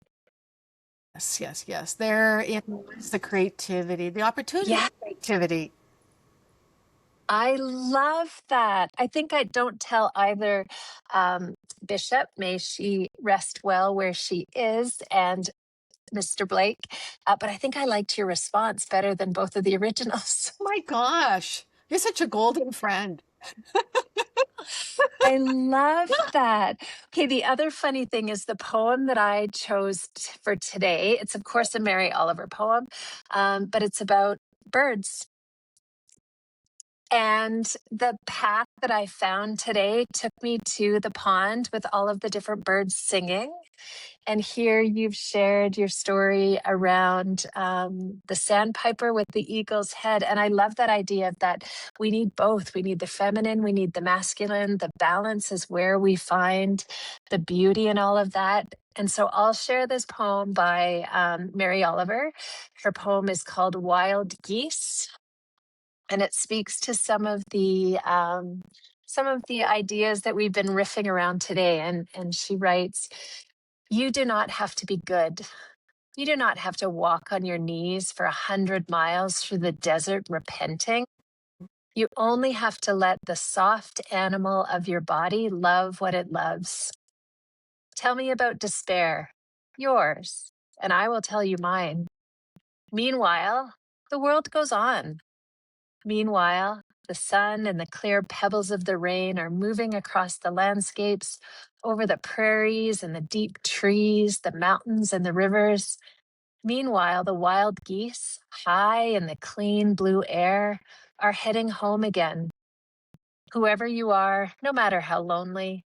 Yes, yes, yes. There it is, the creativity, the opportunity Yeah, for creativity. I love that. I think I don't tell either Bishop, may she rest well where she is, and Mr. Blake, but I think I liked your response better than both of the originals. Oh my gosh. You're such a golden friend. I love that. Okay, the other funny thing is the poem that I chose for today. It's, of course, a Mary Oliver poem, but it's about birds. And the path that I found today took me to the pond with all of the different birds singing. And here you've shared your story around the sandpiper with the eagle's head. And I love that idea of that we need both. We need the feminine, we need the masculine. The balance is where we find the beauty in all of that. And so I'll share this poem by Mary Oliver. Her poem is called Wild Geese, and it speaks to some of the ideas that we've been riffing around today. And she writes, "You do not have to be good. You do not have to walk on your knees for 100 miles through the desert repenting. You only have to let the soft animal of your body love what it loves. Tell me about despair, yours, and I will tell you mine. Meanwhile, the world goes on. Meanwhile, the sun and the clear pebbles of the rain are moving across the landscapes, over the prairies and the deep trees, the mountains and the rivers. Meanwhile, the wild geese, high in the clean blue air, are heading home again. Whoever you are, no matter how lonely,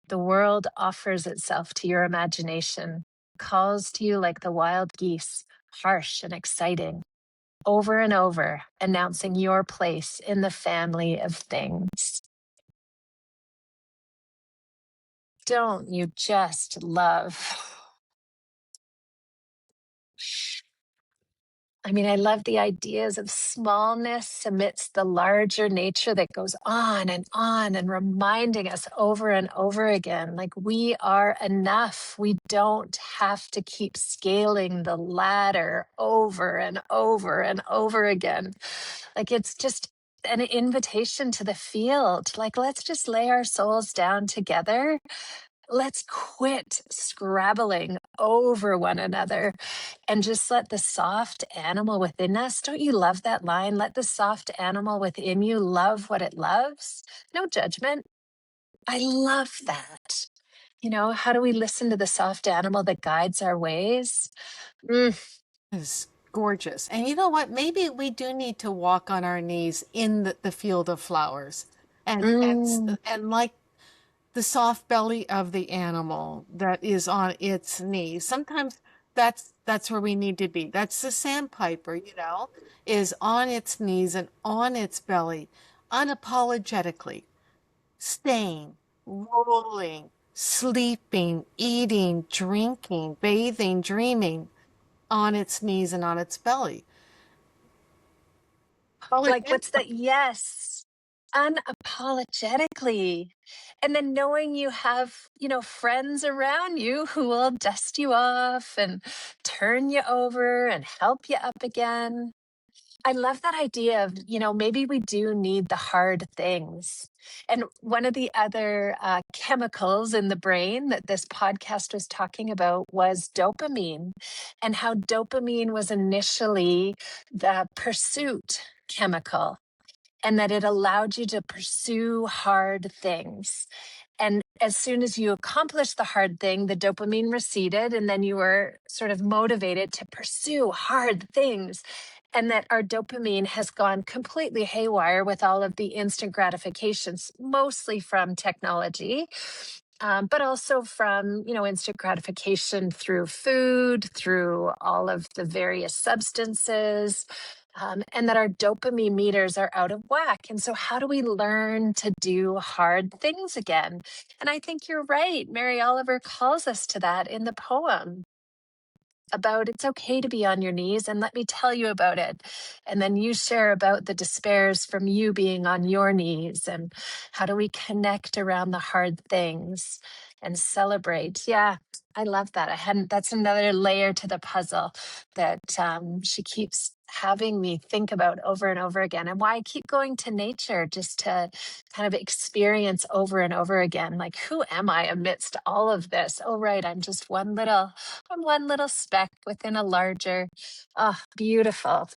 the world offers itself to your imagination, calls to you like the wild geese, harsh and exciting, over and over, announcing your place in the family of things." Don't you just love? I mean, I love the ideas of smallness amidst the larger nature that goes on and reminding us over and over again, like we are enough. We don't have to keep scaling the ladder over and over and over again. Like it's just an invitation to the field. Like, let's just lay our souls down together. Let's quit scrabbling over one another and just let the soft animal within us. Don't you love that line? Let the soft animal within you love what it loves. No judgment. I love that. You know, how do we listen to the soft animal that guides our ways? Mm, It's gorgeous. And you know what? Maybe we do need to walk on our knees in the field of flowers. mm. And like the soft belly of the animal that is on its knees. Sometimes that's where we need to be. That's the sandpiper, is on its knees and on its belly, unapologetically, staying, rolling, sleeping, eating, drinking, bathing, dreaming on its knees and on its belly. Like, what's that? Yes, unapologetically. And then knowing you have, friends around you who will dust you off and turn you over and help you up again. I love that idea of, maybe we do need the hard things. And one of the other chemicals in the brain that this podcast was talking about was dopamine, and how dopamine was initially the pursuit chemical, and that it allowed you to pursue hard things. And as soon as you accomplished the hard thing, the dopamine receded, and then you were sort of motivated to pursue hard things. And that our dopamine has gone completely haywire with all of the instant gratifications, mostly from technology, but also from, instant gratification through food, through all of the various substances, and that our dopamine meters are out of whack. And so, how do we learn to do hard things again? And I think you're right. Mary Oliver calls us to that in the poem about it's okay to be on your knees, and let me tell you about it. And then you share about the despairs from you being on your knees, and how do we connect around the hard things and celebrate. Yeah, I love that. I hadn't, that's another layer to the puzzle that she keeps having me think about over and over again, and why I keep going to nature, just to kind of experience over and over again, like, who am I amidst all of this? Oh, right, I'm just one little speck within a larger. Oh, beautiful.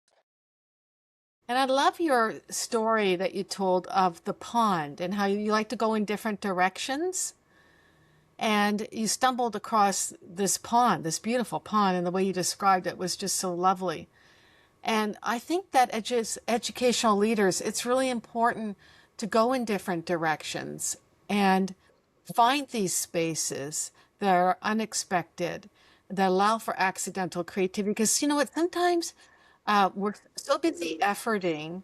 And I love your story that you told of the pond and how you like to go in different directions. And you stumbled across this pond, this beautiful pond, and the way you described it was just so lovely. And I think that educational leaders, it's really important to go in different directions and find these spaces that are unexpected, that allow for accidental creativity. Because you know what, sometimes we're so busy efforting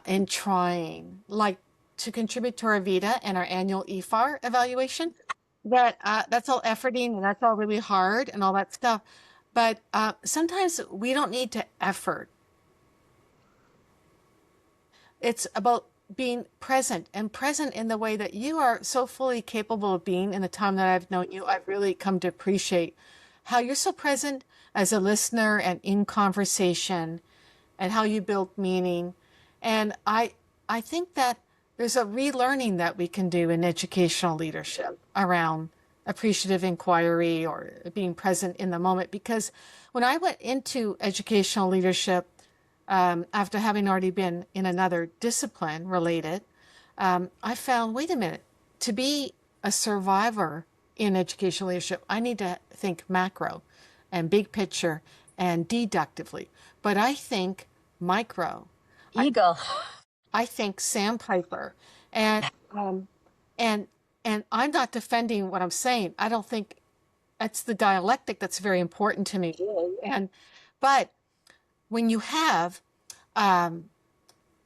and trying, like to contribute to our VITA and our annual EFAR evaluation, that that's all efforting and that's all really hard and all that stuff. But sometimes we don't need to effort. It's about being present, and present in the way that you are so fully capable of being. In the time that I've known you, I've really come to appreciate how you're so present as a listener and in conversation, and how you build meaning. And I think that there's a relearning that we can do in educational leadership around appreciative inquiry or being present in the moment. Because when I went into educational leadership, after having already been in another discipline related, I found, wait a minute, to be a survivor in educational leadership, I need to think macro and big picture and deductively. But I think micro. I, Eagle. I think sandpiper. And and and I'm not defending what I'm saying. I don't think that's the dialectic that's very important to me. And but when you have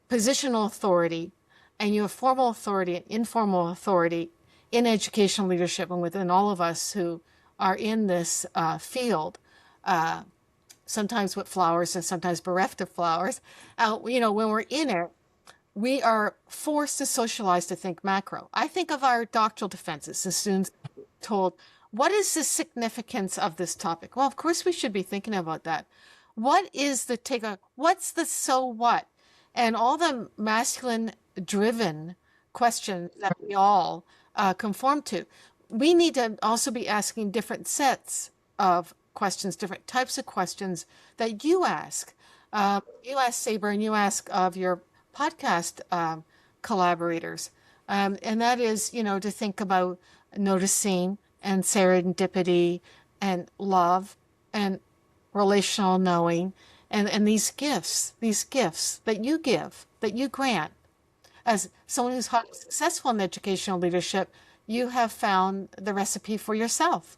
positional authority and you have formal authority and informal authority in educational leadership, and within all of us who are in this field, sometimes with flowers and sometimes bereft of flowers, when we're in it, we are forced to socialize to think macro. I think of our doctoral defenses, the students told, what is the significance of this topic? Well, of course we should be thinking about that. What is the takeoff? What's the so what? And all the masculine driven questions that we all conform to. We need to also be asking different sets of questions, different types of questions that you ask. You ask Sabre and you ask of your podcast collaborators. And that is, to think about noticing and serendipity and love and relational knowing and these gifts that you give, that you grant. As someone who's highly successful in educational leadership, you have found the recipe for yourself.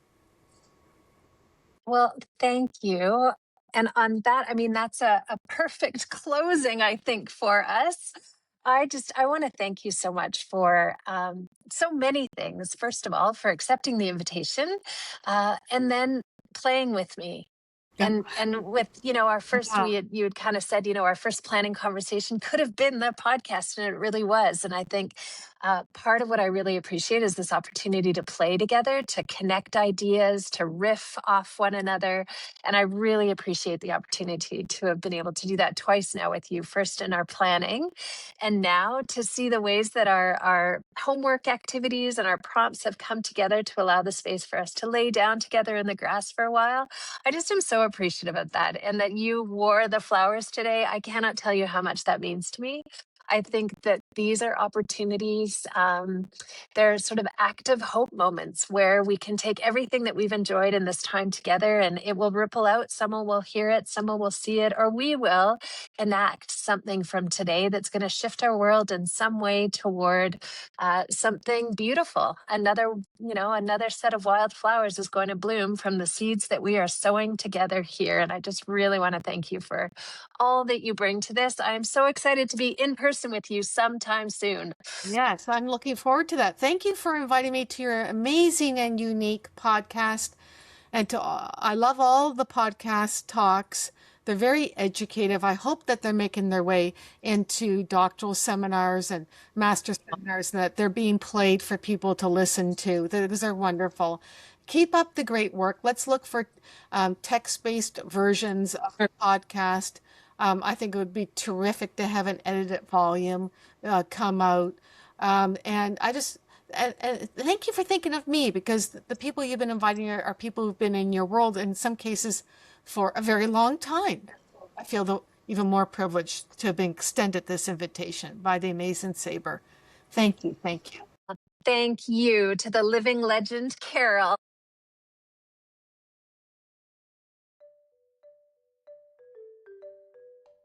Well, thank you. And on that, I mean, that's a perfect closing, I think, for us. I want to thank you so much for so many things. First of all, for accepting the invitation, and then playing with me. Yeah. And with, our first, Wow. you had kind of said, our first planning conversation could have been the podcast, and it really was. And I think part of what I really appreciate is this opportunity to play together, to connect ideas, to riff off one another. And I really appreciate the opportunity to have been able to do that twice now with you, first in our planning, and now to see the ways that our homework activities and our prompts have come together to allow the space for us to lay down together in the grass for a while. I just am so appreciative of that, and that you wore the flowers today. I cannot tell you how much that means to me. I think that these are opportunities. They're sort of active hope moments where we can take everything that we've enjoyed in this time together, and it will ripple out. Someone will hear it, someone will see it, or we will enact something from today that's going to shift our world in some way toward something beautiful. Another set of wildflowers is going to bloom from the seeds that we are sowing together here. And I just really want to thank you for all that you bring to this. I'm so excited to be in person with you sometime soon. Yes, I'm looking forward to that. Thank you for inviting me to your amazing and unique podcast. And I love all the podcast talks. They're very educative. I hope that they're making their way into doctoral seminars and master seminars, and that they're being played for people to listen to. Those are wonderful. Keep up the great work. Let's look for text-based versions of our podcast. I think it would be terrific to have an edited volume come out. And thank you for thinking of me, because the people you've been inviting are people who've been in your world, in some cases for a very long time. I feel even more privileged to have been extended this invitation by the amazing Sabre. Thank you. Thank you. Thank you to the living legend, Carol.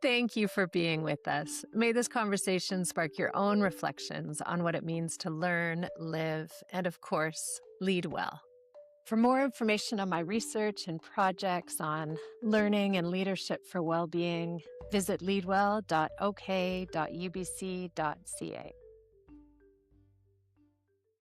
Thank you for being with us. May this conversation spark your own reflections on what it means to learn, live, and of course, lead well. For more information on my research and projects on learning and leadership for well-being, visit leadwell.ok.ubc.ca.